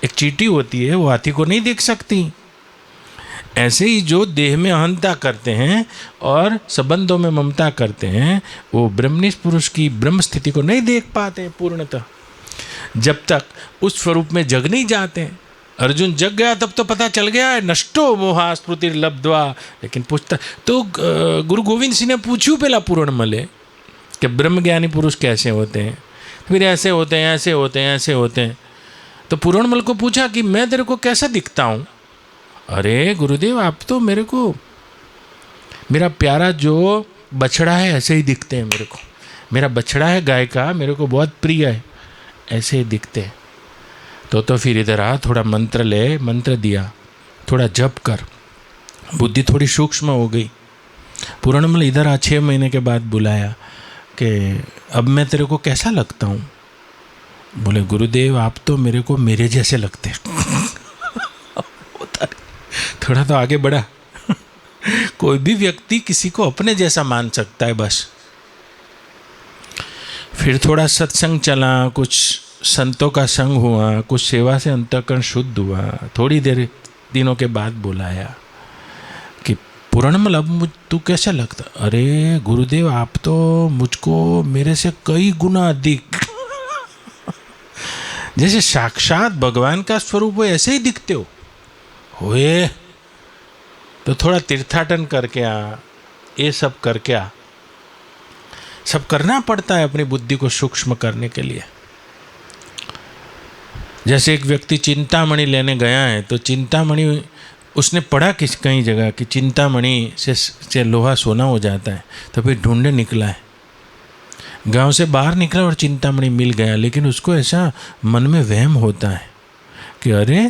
एक चींटी होती है, वो हाथी को नहीं देख सकती। ऐसे ही जो देह में अहंता करते हैं और संबंधों में ममता करते हैं, वो ब्रह्मनिष्ठ पुरुष की ब्रह्म स्थिति को नहीं देख पाते पूर्णतः। जब तक उस स्वरूप में जग नहीं जाते, अर्जुन जग गया तब तो पता चल गया है, नष्टो मोहा स्मृति लब्ध्वा। लेकिन पूछता तो गुरु गोविंद सिंह ने पूछ्યું પેલા પૂર્ણમલે कि ब्रह्मज्ञानी पुरुष कैसे होते हैं, फिर ऐसे होते हैं, ऐसे होते हैं, ऐसे होते हैं। तो पूर्णमल को पूछा कि मैं तेरे को कैसा दिखता हूँ? अरे गुरुदेव आप तो मेरे को, मेरा प्यारा जो बछड़ा है ऐसे ही दिखते हैं मेरे को, मेरा बछड़ा है गाय का, मेरे को बहुत प्रिय है, ऐसे ही दिखते हैं। तो फिर इधर आ, थोड़ा मंत्र ले, मंत्र दिया, थोड़ा जप कर, बुद्धि थोड़ी सूक्ष्म हो गई। पूर्णमल इधर आ, 6 महीने के बाद बुलाया कि अब मैं तेरे को कैसा लगता हूँ? बोले गुरुदेव आप तो मेरे को मेरे जैसे लगते हैं। थोड़ा तो आगे बढ़ा। कोई भी व्यक्ति किसी को अपने जैसा मान सकता है बस। फिर थोड़ा सत्संग चला, कुछ संतों का संग हुआ, कुछ सेवा से अंतःकरण शुद्ध हुआ। थोड़ी देर दिनों के बाद बुलाया कि पूर्णमल अब तू कैसा लगता? अरे गुरुदेव आप तो मुझको मेरे से कई गुना अधिक जैसे साक्षात भगवान का स्वरूप हो ऐसे ही दिखते हो। होए तो थोड़ा तीर्थाटन करके आ, ये सब करके आ। सब करना पड़ता है अपनी बुद्धि को सूक्ष्म करने के लिए। जैसे एक व्यक्ति चिंतामणि लेने गया है, तो चिंतामणि उसने पढ़ा कई जगह कि चिंतामणि से लोहा सोना हो जाता है, तो फिर ढूंढने निकला है, गांव से बाहर निकला और चिंतामणि मिल गया। लेकिन उसको ऐसा मन में वहम होता है कि अरे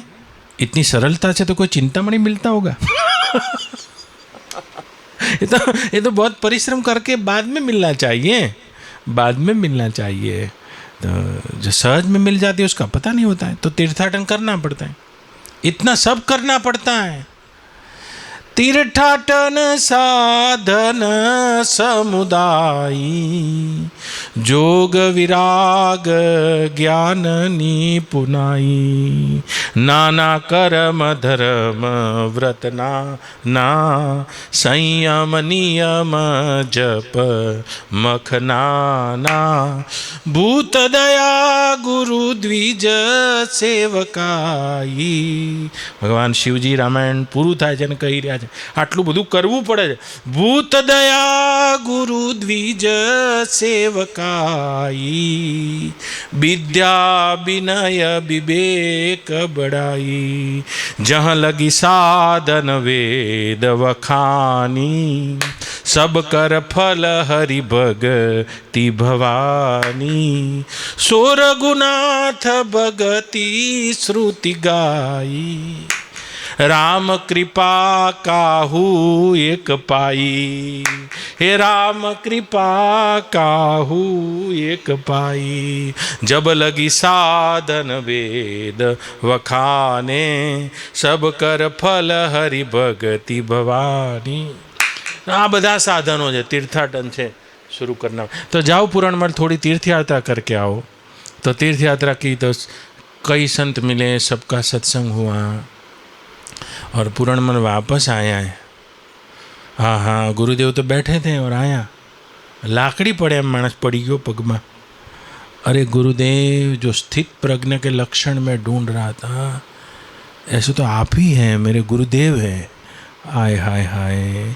इतनी सरलता से तो कोई चिंतामणि मिलता होगा। ये तो बहुत परिश्रम करके बाद में मिलना चाहिए, बाद में मिलना चाहिए। तो जो सहज में मिल जाती है उसका पता नहीं होता है। तो तीर्थाटन करना पड़ता है, इतना सब करना पड़ता है। तीर्थाटन साधन समुदायी, जोग विराग ज्ञान निपुनाई, नाना कर्म धर्म व्रत ना संयम नियम जप मखनाना, भूत दया गुरु द्विज सेवकाई। भगवान शिवजी रामायण पूરું થાય છે ને કહી રહ્યા છે આટલું બધું કરવું પડે છે। ભૂત દયા ગુરુ દ્વિજ સેવકાઈ, વિદ્યા વિનય વિવેક બડાઈ, જहाँ लगी साधन वेद वखानी, सब कर फल हरि भगति भवानी, सोर गुनाथ भगति श्रुति गाई, राम कृपा काहू एक पाई, हे राम कृपा काहू एक पाई, जब लगी साधन वेद वखाने, सब कर फल हरि भगति भवानी। आ બધા સાધનો છે, तीर्थाटन છે शुरू करना। तो जाओ पूरणमल थोड़ी तीर्थ यात्रा करके आओ। तो तीर्थ यात्रा की तो कई संत मिले, सबका सत्संग हुआ और पूरणमल वापस आया है। हाँ हाँ गुरुदेव तो बैठे थे और आया, लाकड़ी पड़े मानस पड़ी गयो पग में। अरे गुरुदेव जो स्थित प्रज्ञ के लक्षण में ढूंढ रहा था, ऐसे तो आप ही हैं, मेरे गुरुदेव हैं। आय हाय हाय।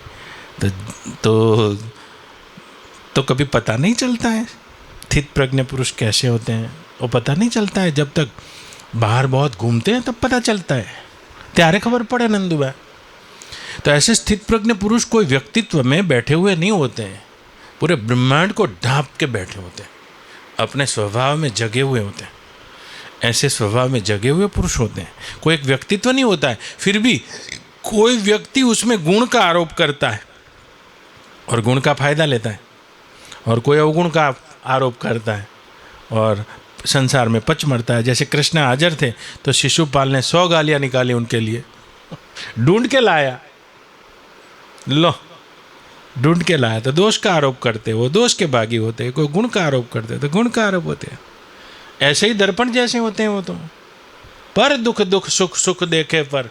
तो कभी पता नहीं चलता है स्थित प्रज्ञ पुरुष कैसे होते हैं, वो पता नहीं चलता है। जब तक बाहर बहुत घूमते हैं तब पता चलता है, त्यारे खबर पड़े नंदुबा। तो ऐसे स्थित प्रज्ञ पुरुष कोई व्यक्तित्व में बैठे हुए नहीं होते हैं, पूरे ब्रह्मांड को ढांप के बैठे होते हैं, अपने स्वभाव में जगे हुए होते हैं। ऐसे स्वभाव में जगे हुए पुरुष होते हैं। कोई एक व्यक्तित्व नहीं होता है, फिर भी कोई व्यक्ति उसमें गुण का आरोप करता है और गुण का फायदा लेता है, और कोई अवगुण का आरोप करता है और संसार में पच मरता है। जैसे कृष्ण हाजिर थे तो शिशुपाल ने 100 गालियाँ निकाली उनके लिए, ढूंढ के लाया, लो ढूंढ के लाया। तो दोष का आरोप करते वो दोष के भागी होते हैं, कोई गुण का आरोप करते तो गुण का आरोप होते हैं। ऐसे ही दर्पण जैसे होते हैं वो तो। पर दुख दुख सुख सुख देखे पर,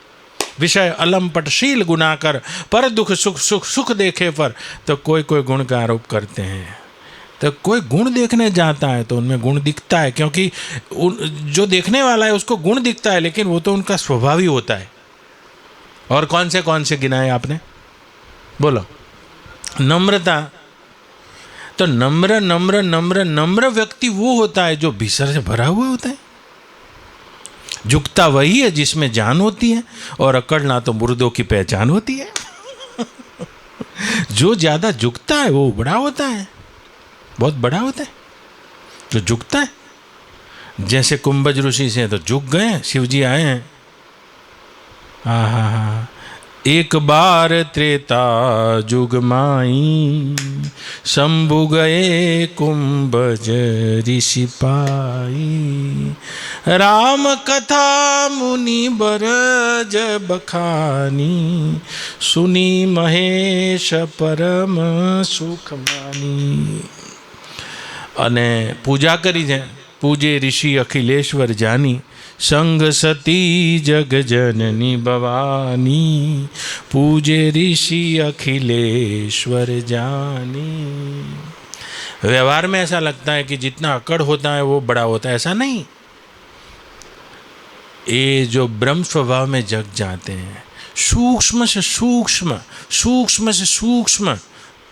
विषय अलमपटशील गुना कर, पर दुख सुख सुख सुख देखे पर। तो कोई कोई गुण का आरोप करते हैं, तो कोई गुण देखने जाता है तो उनमें गुण दिखता है, क्योंकि जो देखने वाला है उसको गुण दिखता है, लेकिन वो तो उनका स्वभाव ही होता है। और कौन से गिनाए आपने, बोलो? नम्रता। तो नम्र नम्र नम्र नम्र व्यक्ति वो होता है जो भीतर से भरा हुआ होता है। झुकता वही है जिसमें जान होती है, और अकड़ना तो मुर्दों की पहचान होती है। जो ज्यादा झुकता है वो बड़ा होता है, बहुत बड़ा होता है जो झुकता है। जैसे कुंभज ऋषि से तो झुक गए, शिव जी आए हैं। हाँ, एक बार त्रेता जुग माई, शंभु गए कुंभज ऋषि पाई। राम कथा मुनि बरज बखानी, सुनी महेश परम सुख मानी। અને પૂજા કરી છે, પૂજે ઋષિ અખિલેશ્વર જાની, संग सती जग जननी भवानी, पूजे ऋषि अखिलेश्वर जानी। व्यवहार में ऐसा लगता है कि जितना अकड़ होता है वो बड़ा होता है, ऐसा नहीं। ये जो ब्रह्म स्वभाव में जग जाते हैं, सूक्ष्म से सूक्ष्म, सूक्ष्म से सूक्ष्म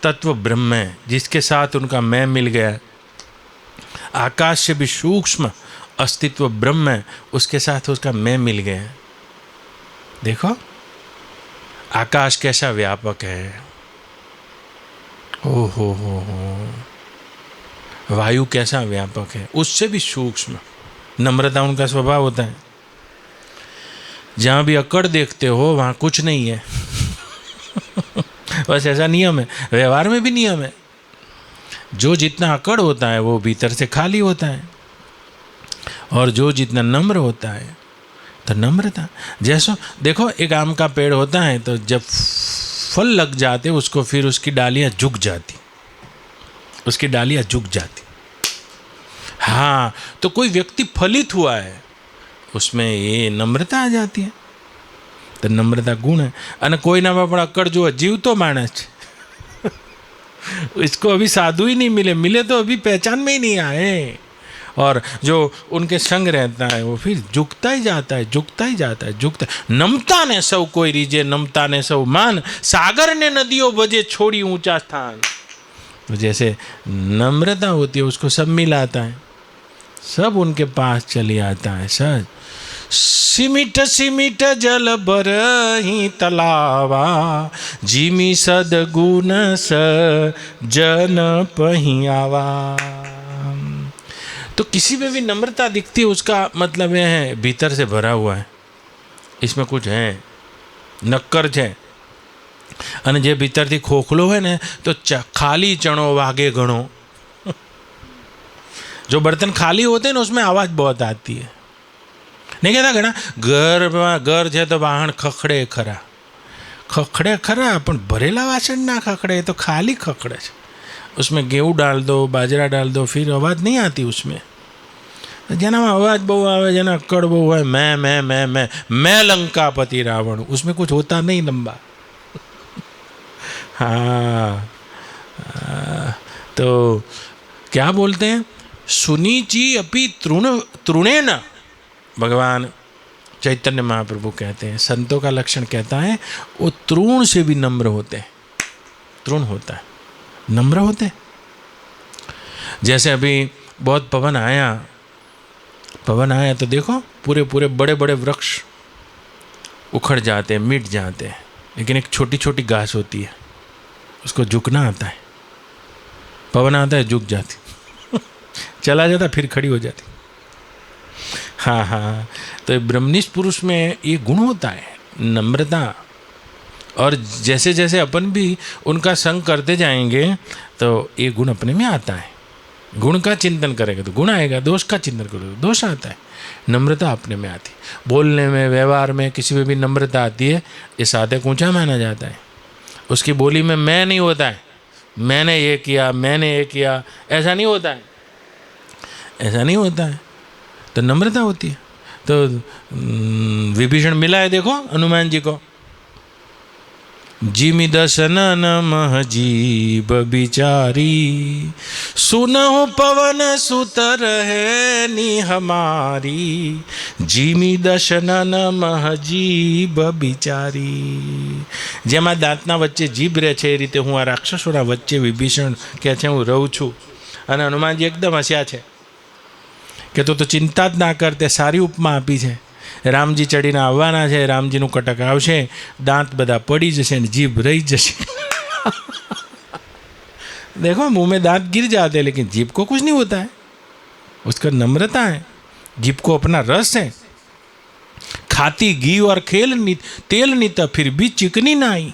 तत्व ब्रह्म है, जिसके साथ उनका मैं मिल गया। आकाश से भी सूक्ष्म अस्तित्व ब्रह्म है, उसके साथ उसका मैं मिल गया। देखो आकाश कैसा व्यापक है, ओ हो, वायु कैसा व्यापक है, उससे भी सूक्ष्म। नम्रता उनका स्वभाव होता है। जहाँ भी अकड़ देखते हो वहाँ कुछ नहीं है। बस ऐसा नियम है, व्यवहार में भी नियम है। जो जितना अकड़ होता है वो भीतर से खाली होता है, और जो जितना नम्र होता है तो नम्रता। जैसे देखो एक आम का पेड़ होता है, तो जब फल लग जाते उसको फिर उसकी डालियाँ झुक जाती, उसकी डालियाँ झुक जाती। हाँ, तो कोई व्यक्ति फलित हुआ है उसमें ये नम्रता आ जाती है, तो नम्रता गुण है। અને કોઈનામાં પણ અકड़ જો જીવતો માણસ છે, इसको अभी साधु ही नहीं मिले, मिले तो अभी पहचान में ही नहीं आए। और जो उनके संग रहता है वो फिर झुकता ही जाता है, झुकता ही जाता है, झुकता। नमता ने सौ कोई रीजे, नमता ने सौ मान, सागर ने नदियों बजे छोड़ी ऊंचा स्थान। तो जैसे नम्रता होती है उसको सब मिलाता है, सब उनके पास चली आता है। सच सिमिट सिमिट जल भरहि तलावा, जिमी सदगुण स जन पहियावा। तो किसी में भी नम्रता दिखती है, उसका मतलब यह है भीतर से भरा हुआ है, इसमें कुछ है, नक्कर है। અને જે ભીતરથી ખોખલો હોય ને તો ખાલી ચણો વાગે ઘણો। जो बर्तन खाली होते हैं ना उसमें आवाज़ बहुत आती है। नहीं कहता घना घर है तो वाहन खखड़े खरा, खखड़े खरा, पण भरेला वासण ना खखड़े, तो खाली खखड़े છે। उसमें गेहूँ डाल दो, बाजरा डाल दो, फिर आवाज़ नहीं आती उसमें। જેનામાં અવાજ બહુ આવે, જેના અક્કડ બહુ હોય, मैं लंकापति रावण, उसमें कुछ होता नहीं लंबा। हाँ, तो क्या बोलते हैं, सुनीची अपि तृणेन, भगवान चैतन्य महाप्रभु कहते हैं, संतों का लक्षण कहता है वो तृण से भी नम्र होते हैं। तृण होता है, नम्र होते हैं। जैसे अभी बहुत पवन आया तो देखो पूरे पूरे बड़े बड़े वृक्ष उखड़ जाते हैं, मिट जाते हैं, लेकिन एक छोटी छोटी घास होती है, उसको झुकना आता है। पवन आता है, झुक जाती, चला जाता फिर खड़ी हो जाती। हाँ, तो ब्रह्मनिष्ठ पुरुष में ये गुण होता है, नम्रता। और जैसे जैसे अपन भी उनका संग करते जाएंगे तो ये गुण अपने में आता है। गुण का चिंतन करेगा तो गुण आएगा, दोष का चिंतन करोगे तो दोष आता है। नम्रता अपने में आती है, बोलने में, व्यवहार में, किसी में भी नम्रता आती है। ये साधक ऊंचा माना जाता है। उसकी बोली में मैं नहीं होता है, मैंने ये किया, मैंने ये किया, ऐसा नहीं होता है, ऐसा नहीं होता है। तो नम्रता होती है। तो विभीषण मिला है, देखो हनुमान जी को, जिमि दशन नमः जीव बिचारी, सुनहु पवन सुत रहे नि हमारी, जिमि दशन नमः जीव बिचारी। જેમાં દાંતના વચ્ચે જીભ રહે છે એ રીતે હું આ રાક્ષસોના વચ્ચે વિભીષણ કહે છે હું રહું છું. અને હનુમાનજી એકદમ હસ્યા છે કે તો ચિંતા જ ના કર, તે સારી ઉપમા આપી છે. રામજી ચડીને આવવાના છે, રામજીનું કટક આવશે, દાંત બધા પડી જશે અને જીભ રહી જશે. देखो मुंह में दांत गिर जाते हैं लेकिन जीभ को कुछ नहीं होता है, उसका नम्रता है, जीभ को अपना रस है. खाती घी और तेल नीता फिर भी चिकनी नाई,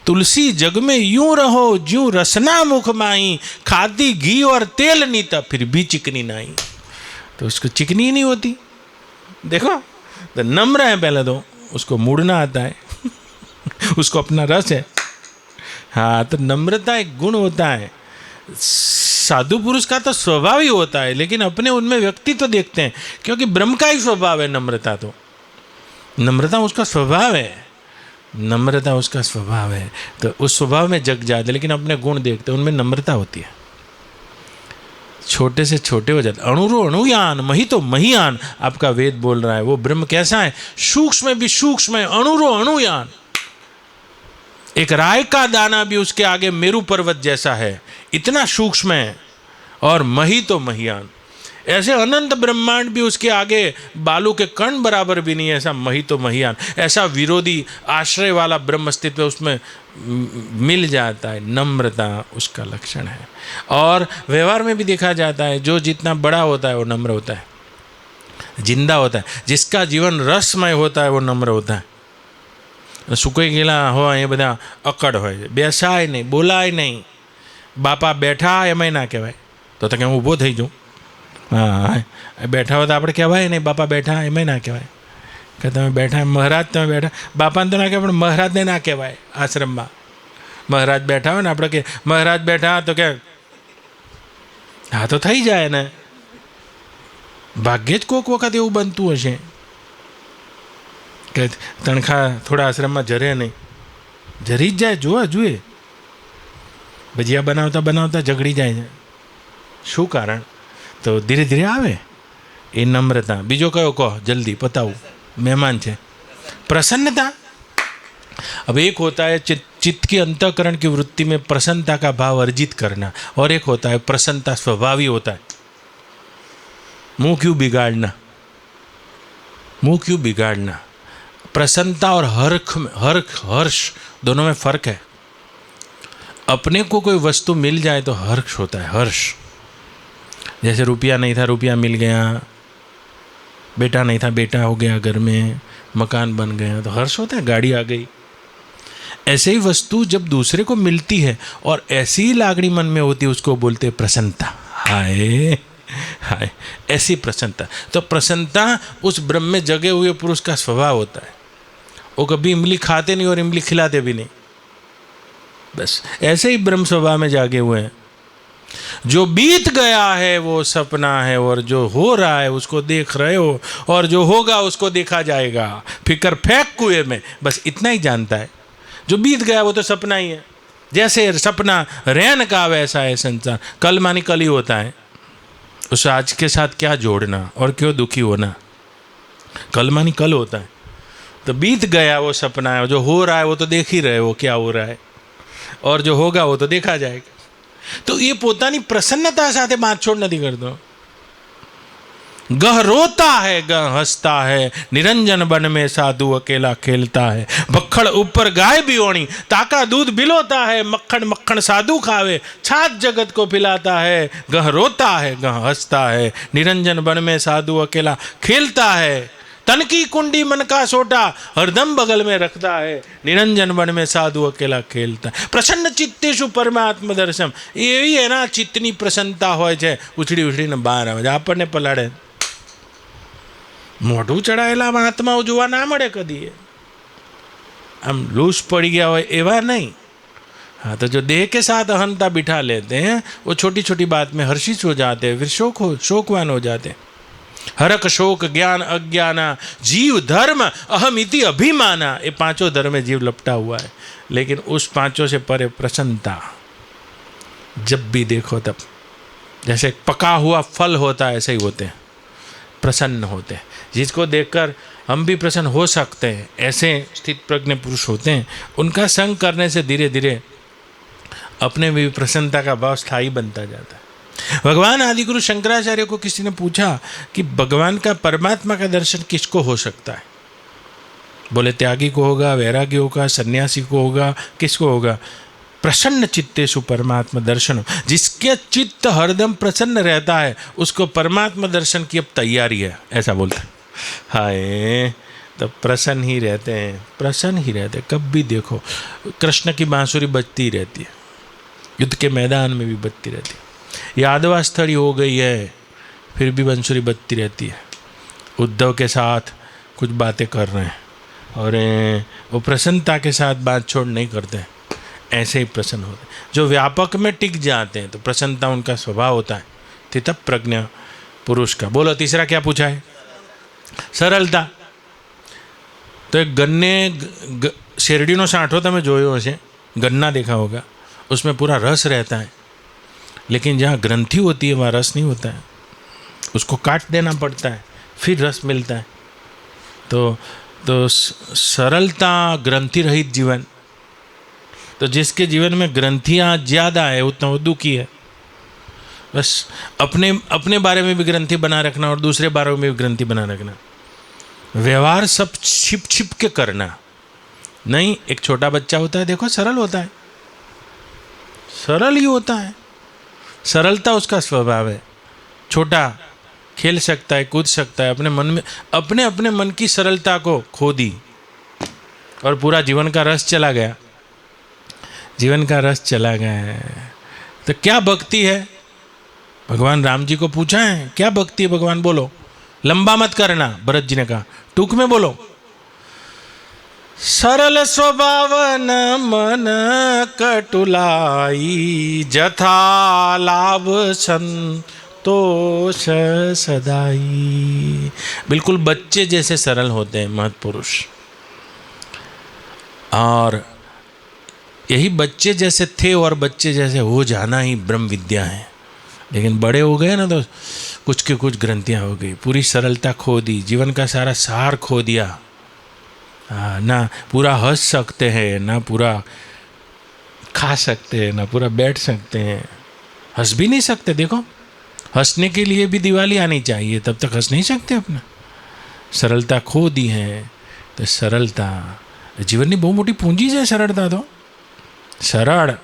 तुलसी जग में यूं रहो ज्यों रसना मुख माई, खाती घी और तेल नीता फिर भी चिकनी नाई. तो उसको चिकनी ही नहीं होती. देखो तो नम्र है, पहले तो उसको मुड़ना आता है, उसको अपना रस है. हाँ, तो नम्रता एक गुण होता है. साधु पुरुष का तो स्वभाव ही होता है, लेकिन अपने उनमें व्यक्ति तो देखते हैं, क्योंकि ब्रह्म का ही स्वभाव है नम्रता. तो नम्रता उसका स्वभाव है, नम्रता उसका स्वभाव है. तो उस स्वभाव में जग जाते, लेकिन अपने गुण देखते, उनमें नम्रता होती है. छोटे से छोटे हो जाते. अणुरो अणुयान मही तो महियान, आपका वेद बोल रहा है. वो ब्रह्म कैसा है? सूक्ष्म में भी सूक्ष्म है, अणुरो अणुयान. एक राय का दाना भी उसके आगे मेरू पर्वत जैसा है, इतना सूक्ष्म है. और मही तो महियान, ऐसे अनंत ब्रह्मांड भी उसके आगे बालू के कण बराबर भी नहीं है, ऐसा मही तो महियान. ऐसा विरोधी आश्रय वाला ब्रह्म अस्तित्व उसमें मिल जाता है. नम्रता उसका लक्षण है. और व्यवहार में भी देखा जाता है, जो जितना बड़ा होता है वो नम्र होता है, जिंदा होता है. जिसका जीवन रसमय होता है वो नम्र होता है. સુકાઈ ગયેલા હોય એ બધા અકડ હોય, બેસાય નહીં, બોલાય નહીં. બાપા બેઠા એમાંય ના કહેવાય, તો કે હું ઊભો થઈ જાઉં. હા, બેઠા હોય તો આપણે કહેવાય નહીં, બાપા બેઠા એમાંય ના કહેવાય કે તમે બેઠા. મહારાજ તમે બેઠા, બાપાને તો ના કહેવાય, પણ મહારાજને ના કહેવાય. આશ્રમમાં મહારાજ બેઠા હોય ને, આપણે કે મહારાજ બેઠા, તો કે હા તો થઈ જાય ને. ભાગ્યે જ કોઈક વખત એવું બનતું હશે કે તણખા થોડા આશ્રમમાં જરે નહીં, જરી જ જાય. જોવા જોઈએ, ભજીયા બનાવતા બનાવતા ઝઘડી જાય છે. શું કારણ? તો ધીરે ધીરે આવે એ નમ્રતા. બીજો કયો કહો, જલ્દી પતાવું, મહેમાન છે. प्रसन्नता. अब एक होता है चित्त की अंतःकरण की वृत्ति में प्रसन्नता का भाव अर्जित करना, और एक होता है प्रसन्नता स्वभावी होता है. मुंह क्यों बिगाड़ना, मुंह क्यों बिगाड़ना. प्रसन्नता और हर्ष दोनों में फर्क है. अपने को कोई वस्तु मिल जाए तो हर्ष होता है, हर्ष. जैसे रुपया नहीं था, रुपया मिल गया, बेटा नहीं था, बेटा हो गया घर में, मकान बन गया, तो हर्ष होता है, गाड़ी आ गई. ऐसे ही वस्तु जब दूसरे को मिलती है और ऐसी ही लागणी मन में होती है, उसको बोलते हैं प्रसन्नता. हाय हाय, ऐसी प्रसन्नता. तो प्रसन्नता उस ब्रह्म में जगे हुए पुरुष का स्वभाव होता है. वो कभी इमली खाते नहीं और इमली खिलाते भी नहीं, बस ऐसे ही ब्रह्म स्वभाव में जागे हुए हैं. जो बीत गया है वो सपना है, और जो हो रहा है उसको देख रहे हो, और जो होगा उसको देखा जाएगा. फिक्र फेंक कुएं में, बस इतना ही जानता है. जो बीत गया वो तो सपना ही है. जैसे सपना रैन का वैसा है संसार. कल मानी कल ही होता है. उस आज के साथ क्या जोड़ना और क्यों दुखी होना. कल मानी कल होता है. तो बीत गया वो सपना है, जो हो रहा है वो तो देख ही रहे हो क्या हो रहा है, और जो होगा वो तो देखा जाएगा. तो ये પોતાની પ્રસન્નતા સાથે બાંધછોડ નથી કરતો. गह रोता है गह हंसता है, निरंजन बन में साधु अकेला खेलता है. भक्खड़ ऊपर गाय भी ओणी, ताका दूध बिलोता है, मक्खन मक्खन साधु खावे, छाछ जगत को पिलाता है. गह रोता है गह हंसता है, निरंजन बन में साधु अकेला खेलता है. तन की कुंडी मन का सोटा, हरदम बगल में रखता है, निरंजन वन में साधु अकेला खेलता है. प्रसन्न चित्तेषु परमात्म दर्शन. એવી એના ચિત્તની પ્રસન્નતા હોય છે, ઉછળી ઉછળીને બહાર આવે છે, આપણને પલાડે. મોઢું ચડાયેલા આત્માઓ જોવા ના મળે કદી. આમ લૂસ પડી ગયા હોય એવા નહીં. हाँ, तो जो देह के साथ अहंता बिठा लेते हैं वो छोटी छोटी बात में हर्षित हो जाते हैं, फिर शोकवान हो जाते हैं. हरक शोक ज्ञान अज्ञाना, जीव धर्म अहमिति अभिमाना, ये पांचों धर्म में जीव लपटा हुआ है. लेकिन उस पांचों से परे प्रसन्नता, जब भी देखो तब जैसे एक पका हुआ फल होता है ऐसे ही होते हैं, प्रसन्न होते हैं। जिसको देखकर हम भी प्रसन्न हो सकते हैं, ऐसे स्थित प्रज्ञ पुरुष होते हैं। उनका संग करने से धीरे धीरे अपने भी प्रसन्नता का भाव स्थायी बनता जाता है। भगवान आदिगुरु शंकराचार्य को किसी ने पूछा कि भगवान का, परमात्मा का दर्शन किसको हो सकता है? बोले त्यागी को होगा, वैरागी होगा, सन्यासी को होगा, किसको होगा? प्रसन्न चित्तेषु परमात्मा दर्शन। जिसके चित्त हरदम प्रसन्न रहता है उसको परमात्मा दर्शन की अब तैयारी है, ऐसा बोलते हैं। हाय, तो प्रसन्न ही रहते हैं, प्रसन्न ही रहते हैं। कब भी देखो कृष्ण की बांसुरी बजती रहती है, युद्ध के मैदान में भी बजती रहती है। यादवा स्थली हो गई है फिर भी बांसुरी बजती रहती है। उद्धव के साथ कुछ बातें कर रहे हैं और वो प्रसन्नता के साथ बात छोड़ नहीं करते, ऐसे ही प्रसन्न होते हैं। जो व्यापक में टिक जाते हैं तो प्रसन्नता उनका स्वभाव होता है, स्थित प्रज्ञ पुरुष का। बोलो तीसरा क्या पूछा है? सरलता। तो एक गन्ने शेरડીનો સાંઠો તમે જોયો હશે, गन्ना देखा होगा, उसमें पूरा रस रहता है, लेकिन जहाँ ग्रंथि होती है वहाँ रस नहीं होता है, उसको काट देना पड़ता है फिर रस मिलता है। तो सरलता, ग्रंथि रहित जीवन। तो जिसके जीवन में ग्रंथियाँ ज़्यादा है उतना वो दुखी है। बस अपने बारे में भी ग्रंथि बना रखना और दूसरे बारे में भी ग्रंथि बना रखना। व्यवहार सब छिप छिप के करना नहीं। एक छोटा बच्चा होता है, देखो सरल होता है, सरल ही होता है, सरलता उसका स्वभाव है। छोटा खेल सकता है, कूद सकता है, अपने मन में अपने मन की सरलता को खो दी और पूरा जीवन का रस चला गया, जीवन का रस चला गया है। तो क्या भक्ति है? भगवान राम जी को पूछा है क्या भक्ति है? भगवान बोलो, लंबा मत करना, भरत जी ने कहा, टूक में बोलो। सरल स्वभावन मन कटुलाई, जथा लाभ संतोष सदाई। बिल्कुल बच्चे जैसे सरल होते हैं महत्पुरुष, और यही बच्चे जैसे थे और बच्चे जैसे हो जाना ही ब्रह्म विद्या है। लेकिन बड़े हो गए ना तो कुछ की कुछ ग्रंथियाँ हो गई, पूरी सरलता खो दी, जीवन का सारा सार खो दिया। ना पूरा हंस सकते हैं, ना पूरा खा सकते हैं, ना पूरा बैठ सकते हैं, हंस भी नहीं सकते। देखो हंसने के लिए भी दिवाली आनी चाहिए, तब तक हंस नहीं सकते अपना। सरलता खो दी है। तो सरलता जीवन की बहुत मोटी पूंजी है। सरलता तो सरल,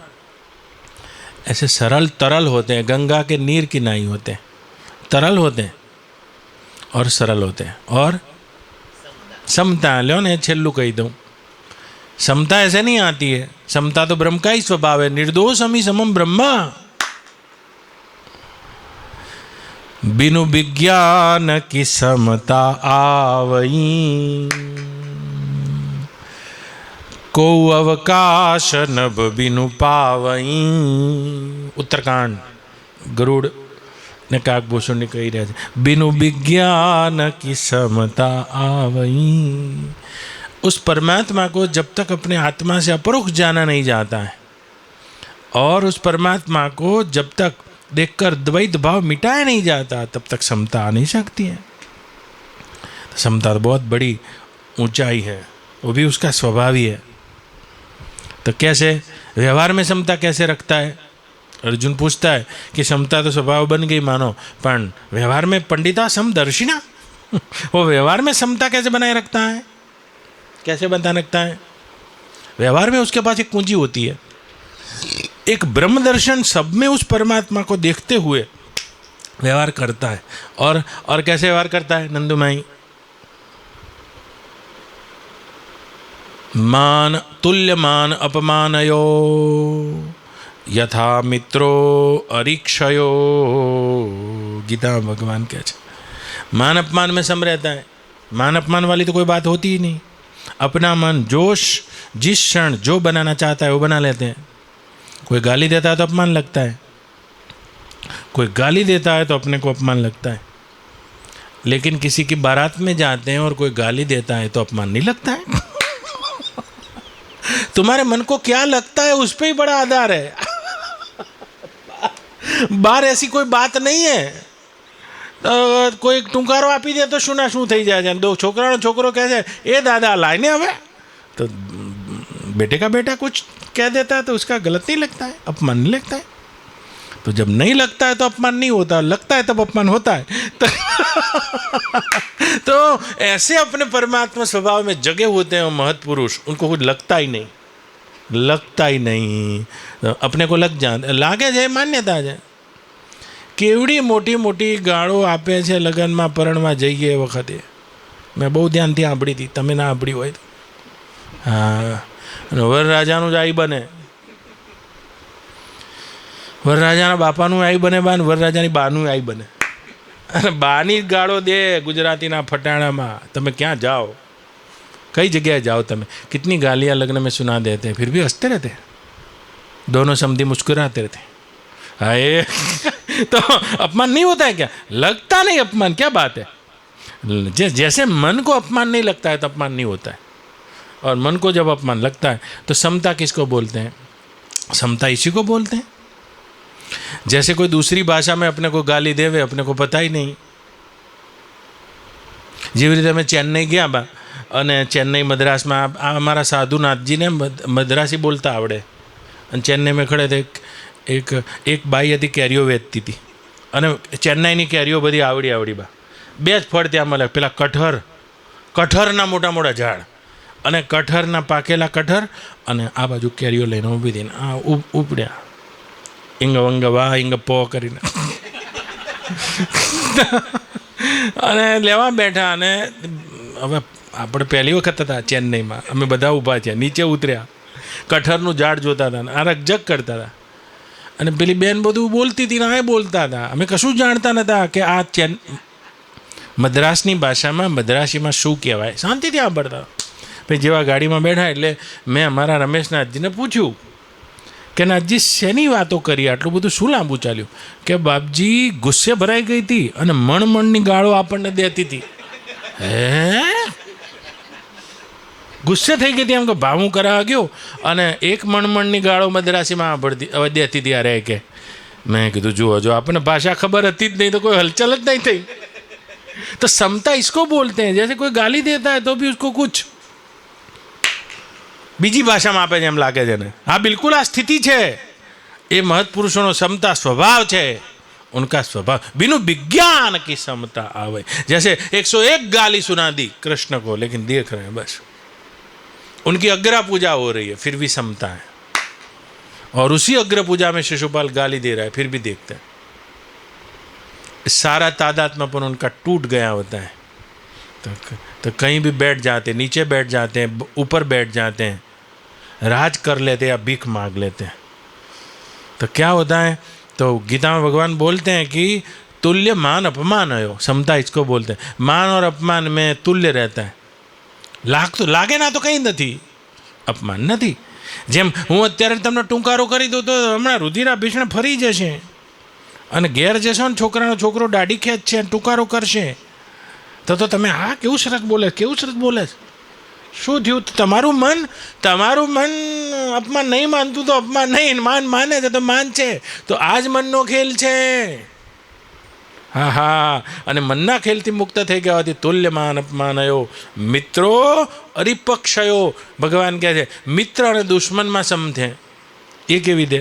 ऐसे सरल तरल होते हैं, गंगा के नीर की नाई होते हैं, तरल होते हैं और सरल होते हैं। और समता, लो ने छेल्लू कही दूँ, समता ऐसे नहीं आती है। समता तो ब्रह्म का ही स्वभाव है। निर्दोष हमी समम ब्रह्मा, बिनु विज्ञान की समता आवई, को अवकाश नभ बिनु पावई। उत्तरकांड गरुड़ ने काकभूषण ने कही रहे थे, बिनु विज्ञान की समता आवई। उस परमात्मा को जब तक अपने आत्मा से अपरोक्ष जाना नहीं जाता है, और उस परमात्मा को जब तक देखकर द्वैत भाव मिटाया नहीं जाता, तब तक समता आ नहीं सकती है। तो समता तो बहुत बड़ी ऊंचाई है, वो भी उसका स्वभाव ही है। तो कैसे व्यवहार में समता कैसे रखता है? अर्जुन पूछता है कि समता तो स्वभाव बन गई मानो, पर व्यवहार में पंडिता समदर्शिना वो व्यवहार में समता कैसे बनाए रखता है? कैसे बनाए रखता है? व्यवहार में उसके पास एक पूंजी होती है, एक ब्रह्म दर्शन सब में उस परमात्मा को देखते हुए व्यवहार करता है। और कैसे व्यवहार करता है? नंदुमाई, मान तुल्यमान अपमानयो यथा मित्रो अरीक्षयो। गीता भगवान क्या है, मान अपमान में सम रहता है। मान अपमान वाली तो कोई बात होती ही नहीं। अपना मन जोश जिस क्षण जो बनाना चाहता है वो बना लेते हैं। कोई गाली देता है तो अपमान लगता है, कोई गाली देता है तो अपने को अपमान लगता है। लेकिन किसी की बारात में जाते हैं और कोई गाली देता है तो अपमान नहीं लगता है। तुम्हारे मन को क्या लगता है उस पर ही बड़ा आधार है। बाहर ऐसी कोई बात नहीं है। तो कोई टूंकारो આપી દે તો શું ના શું થઈ જાય છે। दो છોકરાનો છોકરો કહે છે એ દાદા લાઈને હવે, तो बेटे का बेटा कुछ कह देता है तो उसका गलत नहीं लगता है, अपमान नहीं लगता है। तो जब नहीं लगता है तो अपमान नहीं होता, लगता है तब अपमान होता है। तो ऐसे अपने परमात्मा स्वभाव में जगे होते हैं महत् पुरुष, उनको कुछ लगता ही नहीं, लगता ही नहीं। तो अपने को लग जाते, लागे છે માન્યતા છે। કેવડી મોટી મોટી ગાળો આપે છે લગ્નમાં પરણવા જઈએ એ વખતે। મેં બહુ ધ્યાનથી સાંભળી હતી, તમે ના સાંભળી હોય તો। હા, અને વરરાજાનું જ આઈ બને, વરરાજાના બાપાનું આઈ બને બા, વરરાજાની બાનું આઈ બને, અને બાની ગાળો દે ગુજરાતીના ફટાણામાં। તમે ક્યાં જાઓ, कई जगह जाओ તમે, कितनी गालियाँ लग्न में सुना देते हैं, फिर भी हंसते रहते हैं, दोनों समधी मुस्कुराते रहते हैं। हाय तो अपमान नहीं होता है क्या? लगता नहीं अपमान, क्या बात है। जैसे मन को अपमान नहीं लगता है तो अपमान नहीं होता है, और मन को जब अपमान लगता है तो समता किसको बोलते हैं? समता इसी को बोलते हैं। जैसे कोई दूसरी भाषा में अपने को गाली देवे, अपने को पता ही नहीं। જેવી રીતે અમે ચેન્નઈ ગયા બા, અને ચેન્નઈ મદ્રાસમાં અમારા સાધુનાથજીને મદ્રાસી બોલતા આવડે, અને ચેન્નઈમાં ખડે તે એક બાઈ હતી, કેરીઓ વેચતી હતી, અને ચેન્નઈની કેરીઓ બધી આવડી આવડી બા। બે જ ફળ ત્યાં મળે, પેલા કઠરના મોટા મોટા ઝાડ, અને કઠરના પાકેલા કઠર, અને આ બાજુ કેરીઓ લઈને ઊભી થઈને આ ઉપડ્યા, ઈંગ વંગ વાહ ઈંગ પો કરીને અને લેવા બેઠા। અને હવે આપણે પહેલી વખત હતા ચેન્નઈમાં, અમે બધા ઊભા છે, નીચે ઉતર્યા, કઠરનું ઝાડ જોતા હતા, આ રકઝક કરતા હતા, અને પેલી બેન બધું બોલતી હતી ને આ બોલતા હતા। અમે કશું જાણતા નહોતા કે આ મદ્રાસની ભાષામાં મદ્રાસીમાં શું કહેવાય, શાંતિથી સાંભળતા। પછી જેવા ગાડીમાં બેઠા એટલે મેં અમારા રમેશનાથજીને પૂછ્યું કે નાથજી શેની વાતો કરી, આટલું બધું શું લાંબુ ચાલ્યું? કે બાપજી ગુસ્સે ભરાઈ ગઈ હતી અને મણની ગાળો આપણને દેતી હતી। હે, ગુસ્સે થઈ ગઈ હતી એમ કે ભાવું કરાવવા ગયો અને એક મણની ગાળો મદ્રાસીમાં દેતી હતી। અરે કે મેં કીધું જુઓ, જો આપણને ભાષા ખબર હતી જ નહીં તો કોઈ હલચલ જ नहीं થઈ। तो समता इसको बोलते हैं। जैसे कोई गाली देता है तो भी उसको कुछ બીજી ભાષામાં આપે છે એમ લાગે છે ને। હા, બિલકુલ આ સ્થિતિ છે, એ મહત્પુરુષોનો સમતા સ્વભાવ છે, उनका स्वभाव। बिनु विज्ञान की समता आवे। जैसे 101 गाली सुना दी कृष्ण को, लेकिन देख रहे हैं बस, उनकी अग्र पूजा हो रही है, फिर भी समता है। और उसी अग्र पूजा में शिशुपाल गाली दे रहा है, फिर भी देखते हैं। सारा तादात्म्यपन उनका टूट गया होता है। तो कहीं भी बैठ जाते, नीचे बैठ जाते हैं, ऊपर बैठ जाते हैं, राज कर लेते हैं या भीख मांग लेते हैं। तो क्या होता है? तो गीता में भगवान बोलते हैं कि तुल्य मान अपमान हो, समता इसको बोलते हैं। मान और अपमान में तुल्य रहता है। लागे ना तो કંઈ નથી, અપમાન નથી। જેમ હું અત્યારે તમને ટૂંકારો કરી દઉં તો હમણાં રુધિરાભીષણ ફરી જશે, અને ઘેર જશો ને છોકરાનો છોકરો દાઢી ખેંચશે, ટૂંકારો કરશે, તો તમે હા કેવું સરસ બોલે, કેવું સરસ બોલે, શું થયું? તમારું મન અપમાન નહીં માનતું તો અપમાન નહીં, માન માને છે તો માન છે। તો આ જ મનનો ખેલ છે। હા હા, અને મનના ખેલથી મુક્ત થઈ ગયા હોતી તુલ્યમાન અપમાનયો મિત્રો અરિપક્ષયો। ભગવાન કહે છે મિત્ર અને દુશ્મનમાં સમ છે। એ કેવી રીતે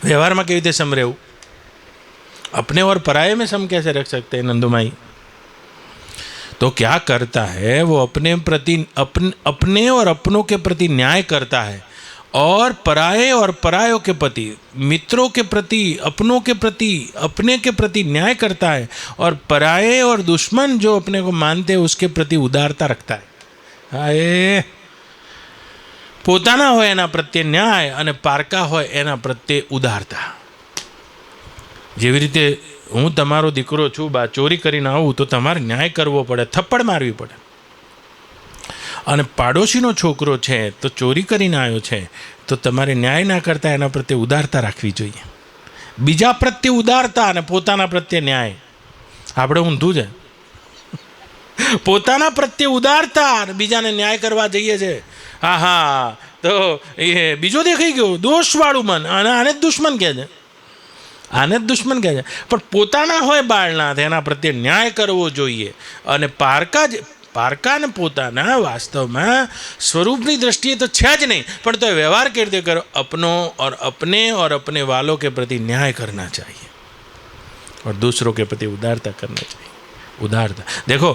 વ્યવહારમાં કેવી રીતે સમ રહેવું? अपने और पराये में सम कैसे रख सकते हैं नंदुमाई? तो क्या करता है वो, अपने और अपनों के प्रति न्याय करता है, और पराये और परायों के प्रति, मित्रों के प्रति, अपनों के प्रति, अपने के प्रति न्याय करता है, और पराये और दुश्मन जो अपने को मानते हैं उसके प्रति उदारता रखता है। हाय, પોતાના હોય એના પ્રત્યે ન્યાય અને પારકા હોય એના પ્રત્યે ઉદારતા। જેવી રીતે હું તમારો દીકરો છું બા, ચોરી કરીને આવું તો તમારે ન્યાય કરવો પડે, થપ્પડ મારવી પડે। અને પાડોશીનો છોકરો છે તો ચોરી કરીને આવ્યો છે તો તમારે ન્યાય ના કરતા એના પ્રત્યે ઉદારતા રાખવી જોઈએ। બીજા પ્રત્યે ઉદારતા અને પોતાના પ્રત્યે ન્યાય। આપણે ઊંધું છે, પોતાના પ્રત્યે ઉદારતા અને બીજાને ન્યાય કરવા જઈએ છે। હા હા, તો એ બીજો દેખાઈ ગયો દોષવાળું મન, અને આને જ દુશ્મન કહે છે, આને જ દુશ્મન કહે છે. પણ પોતાના હોય બાળનાથ એના પ્રત્યે ન્યાય કરવો જોઈએ. અને પારકા ને પોતાના વાસ્તવમાં સ્વરૂપની દ્રષ્ટિએ તો છે જ નહીં, પણ તો વ્યવહાર કેવી રીતે કરો, अपनों और अपने वालों के प्रति न्याय करना चाहिए और दूसरों के प्रति उदारता करना चाहिए. उदारता देखो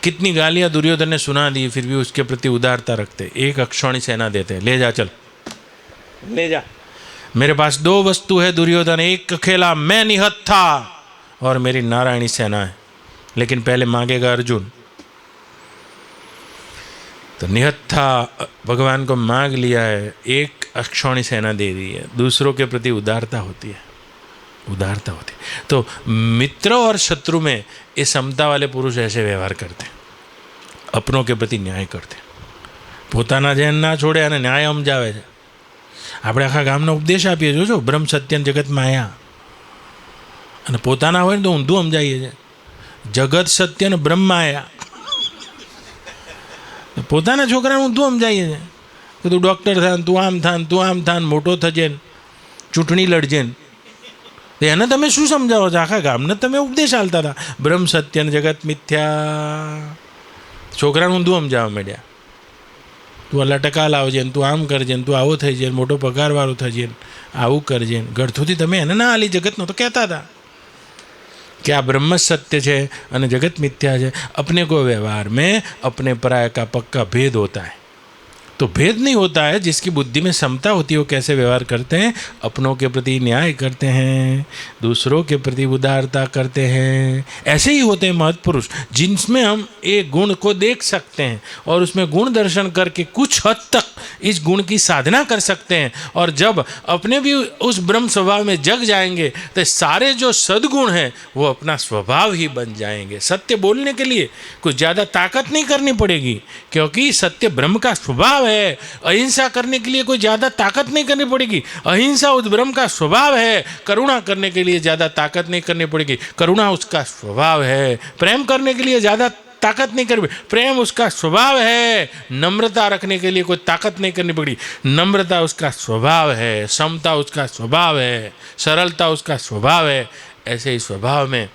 कितनी गालियाँ दुर्योधन ने सुना दी, फिर भी उसके प्रति उदारता रखते. एक अक्षौणी सेना देते हैं, ले जा चल ले जा, मेरे पास 2 वस्तु है दुर्योधन, एक अकेला मैं निहत था और मेरी नारायणी सेना है, लेकिन पहले मांगेगा अर्जुन. तो निहत था भगवान को मांग लिया है, एक अक्षौणी सेना दे दी है. दूसरों के प्रति उदारता होती है, उदारता होती है. तो मित्र और शत्रु में ये समता वाले पुरुष ऐसे व्यवहार करते हैं, अपनों के प्रति न्याय करते. પોતાના જેન ના છોડે અને ન્યાય સમજાવે છે. આપણે આખા ગામનો ઉપદેશ આપીએ જોજો, બ્રહ્મ સત્ય જગત માયા, અને પોતાના હોય ને તો ઊંધું સમજાવીએ છે, જગત સત્ય ને બ્રહ્મ માયા. પોતાના છોકરાને ઊંધું સમજાવીએ છે કે તું ડૉક્ટર થાન, તું આમ થાન, તું આમ થાન, મોટો થજે ને ચૂંટણી લડજે ને. એને તમે શું સમજાવો છો? આખા ગામને તમે ઉપદેશ આલતા હતા, બ્રહ્મ સત્ય ને જગત મિથ્યા. છોકરાને ઊંધું સમજાવવા માંડ્યા, તું અલ્લા ટકા લાવજે ને, તું આમ કરજે ને, તું આવો થઈ જાય, મોટો પગારવાળો થજે ને, આવું કરજે ને. ગળથુથી તમે એને ના આલી જગતનો તો કહેતા હતા कि आ ब्रह्म सत्य है और जगत मिथ्या है. अपने को व्यवहार में अपने पराय का पक्का भेद होता है. तो भेद नहीं होता है, जिसकी बुद्धि में समता होती है वो कैसे व्यवहार करते हैं, अपनों के प्रति न्याय करते हैं, दूसरों के प्रति उदारता करते हैं. ऐसे ही होते हैं महत्पुरुष, जिनमें हम एक गुण को देख सकते हैं और उसमें गुण दर्शन करके कुछ हद तक इस गुण की साधना कर सकते हैं. और जब अपने भी उस ब्रह्म स्वभाव में जग जाएंगे तो सारे जो सद्गुण हैं वो अपना स्वभाव ही बन जाएंगे. सत्य बोलने के लिए कुछ ज़्यादा ताकत नहीं करनी पड़ेगी, क्योंकि सत्य ब्रह्म का स्वभाव है. अहिंसा करने के लिए कोई ज़्यादा ताकत नहीं करनी पड़ेगी, अहिंसा उस ब्रह्म का स्वभाव है. करुणा करने के लिए ज़्यादा ताकत नहीं करनी पड़ेगी, करुणा उसका स्वभाव है. प्रेम करने के लिए ज़्यादा ताकत नहीं करनी, प्रेम उसका स्वभाव है. नम्रता रखने के लिए कोई ताकत नहीं करनी पड़ी, नम्रता उसका स्वभाव है. समता उसका स्वभाव है, सरलता उसका स्वभाव है. ऐसे ही स्वभाव में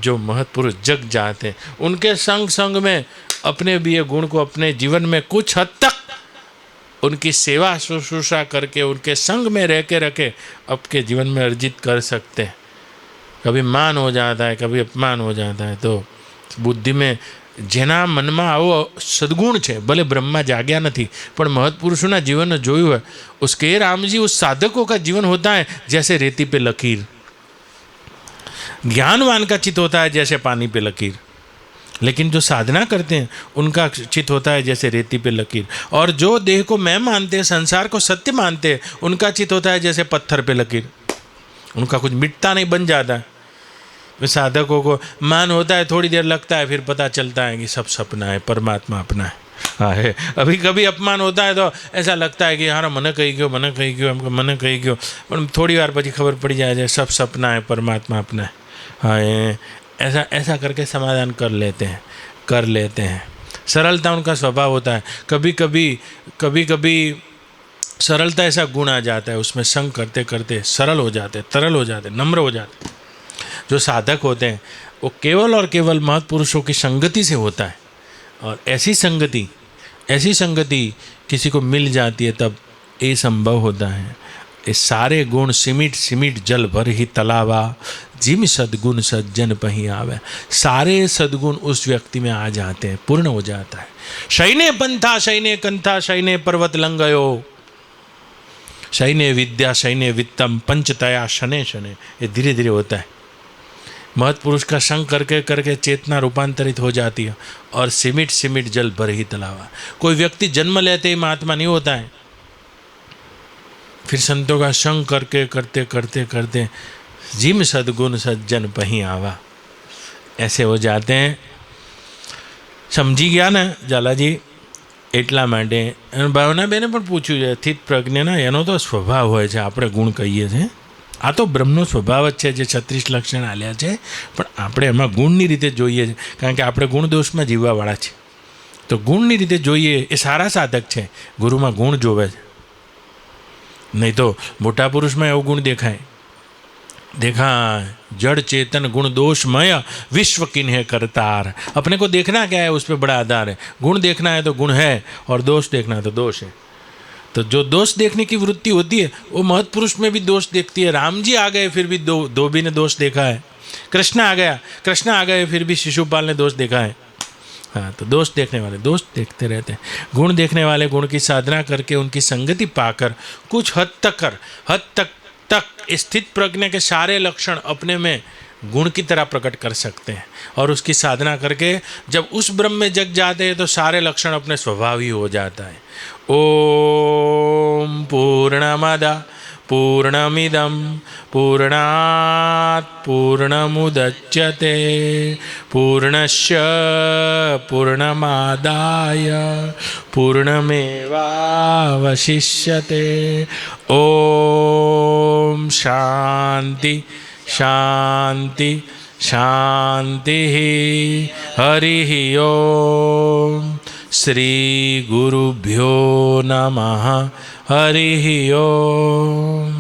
जो महत्पुरुष जग जाते हैं, उनके संग संग में अपने भी ये गुण को अपने जीवन में कुछ हद तक उनकी सेवा शुश्रूषा करके, उनके संग में रह के रखे आपके जीवन में अर्जित कर सकते हैं. कभी मान हो जाता है, कभी अपमान हो जाता है. तो बुद्धि में જેના મનમાં આવો સદગુણ છે, ભલે બ્રહ્મા જાગ્યા નથી પણ મહત્પુરુષોના જીવન જોયું હોય, उसके रामजी उस साधकों का जीवन होता है जैसे रेती पे लकीर, ज्ञानवान का चित्त होता है जैसे पानी पे लकीर, लेकिन जो साधना करते हैं उनका चित्त होता है जैसे रेती पे लकीर. और जो देह को मैं मानते हैं, संसार को सत्य मानते हैं, उनका चित्त होता है जैसे पत्थर पे लकीर. उनका कुछ मिटता नहीं, बन जाता है. साधकों को मान होता है, थोड़ी देर लगता है, फिर पता चलता है कि सब सपना है, परमात्मा अपना है. हाँ है. अभी कभी अपमान होता है तो ऐसा लगता है कि हाँ મને કહી ગયો, મને કહી ગયો, પણ થોડી વાર પછી ખબર પડી જાય છે सब सपना है, परमात्मा अपना है. हाँ, ऐसा करके समाधान कर लेते हैं. सरलता उनका स्वभाव होता है. कभी कभी सरलता ऐसा गुण आ जाता है, उसमें संग करते करते सरल हो जाते, तरल हो जाते, नम्र हो जाते. जो साधक होते हैं वो केवल और केवल महत्पुरुषों की संगति से होता है. और ऐसी संगति किसी को मिल जाती है तब ये संभव होता है. ये सारे गुण सिमिट जल भर ही तलावा, जिम सद्गुण सज्जन पही आवे. सारे सद्गुण उस व्यक्ति में आ जाते हैं, पूर्ण हो जाता है. शयने पंथा शयने कंथा शयने पर्वत लंघयो, शयने विद्या शयने वित्तम पंचतया शने शने. ये धीरे धीरे होता है. महत्पुरुष का संग करके करके चेतना रूपांतरित हो जाती है और सिमिट जल भर ही तलावा. कोई व्यक्ति जन्म लेते ही महात्मा नहीं होता है, फिर संतों का संग करके करते करते करते जिम सद्गुण सज्जन पही आवा, ऐसे हो जाते हैं. समझी गया ना ઝાલાજી? એટલા માટે ભાવનાબેને પણ પૂછ્યું છે, સ્થિત પ્રજ્ઞના એનો તો સ્વભાવ હોય છે, આપણે ગુણ કહીએ છીએ. આ તો બ્રહ્મનો સ્વભાવ જ છે જે 36 લક્ષણ આલ્યા છે, પણ આપણે એમાં ગુણની રીતે જોઈએ છે, કારણ કે આપણે ગુણ દોષમાં જીવવાવાળા છે. તો ગુણની રીતે જોઈએ એ સારા સાધક છે, ગુરુમાં ગુણ જોવે છે. नहीं तो मोटा पुरुष में એવું ગુણ દેખાય देखा जड़ चेतन गुण दोषमय विश्व किन्हे करतार। अपने को देखना क्या है, उस पर बड़ा आधार है। गुण देखना है तो गुण है, और दोष देखना है तो दोष है। तो जो दोष देखने की वृत्ति होती है वो महत्पुरुष में भी दोष देखती है। राम जी आ गए फिर भी धोबी ने दोष देखा है। कृष्ण आ गए फिर भी शिशुपाल ने दोष देखा है। हाँ, तो दोष देखने वाले दोष देखते रहते हैं। गुण देखने वाले गुण की साधना करके उनकी संगति पाकर कुछ हद तक स्थित प्रज्ञा के सारे लक्षण अपने में गुण की तरह प्रकट कर सकते हैं। और उसकी साधना करके जब उस ब्रह्म में जग जाते हैं तो सारे लक्षण अपने स्वभाव ही हो जाता है। ओम पूर्णमद पूर्णमिदं पूर्णात् पूर्णमुदच्यते पूर्णस्य पूर्णमादाय पूर्णमेवावशिष्यते। ओम शांति शांति शांति। हरिः ओम। श्री गुरुभ्यो नमः। हरिः ओम।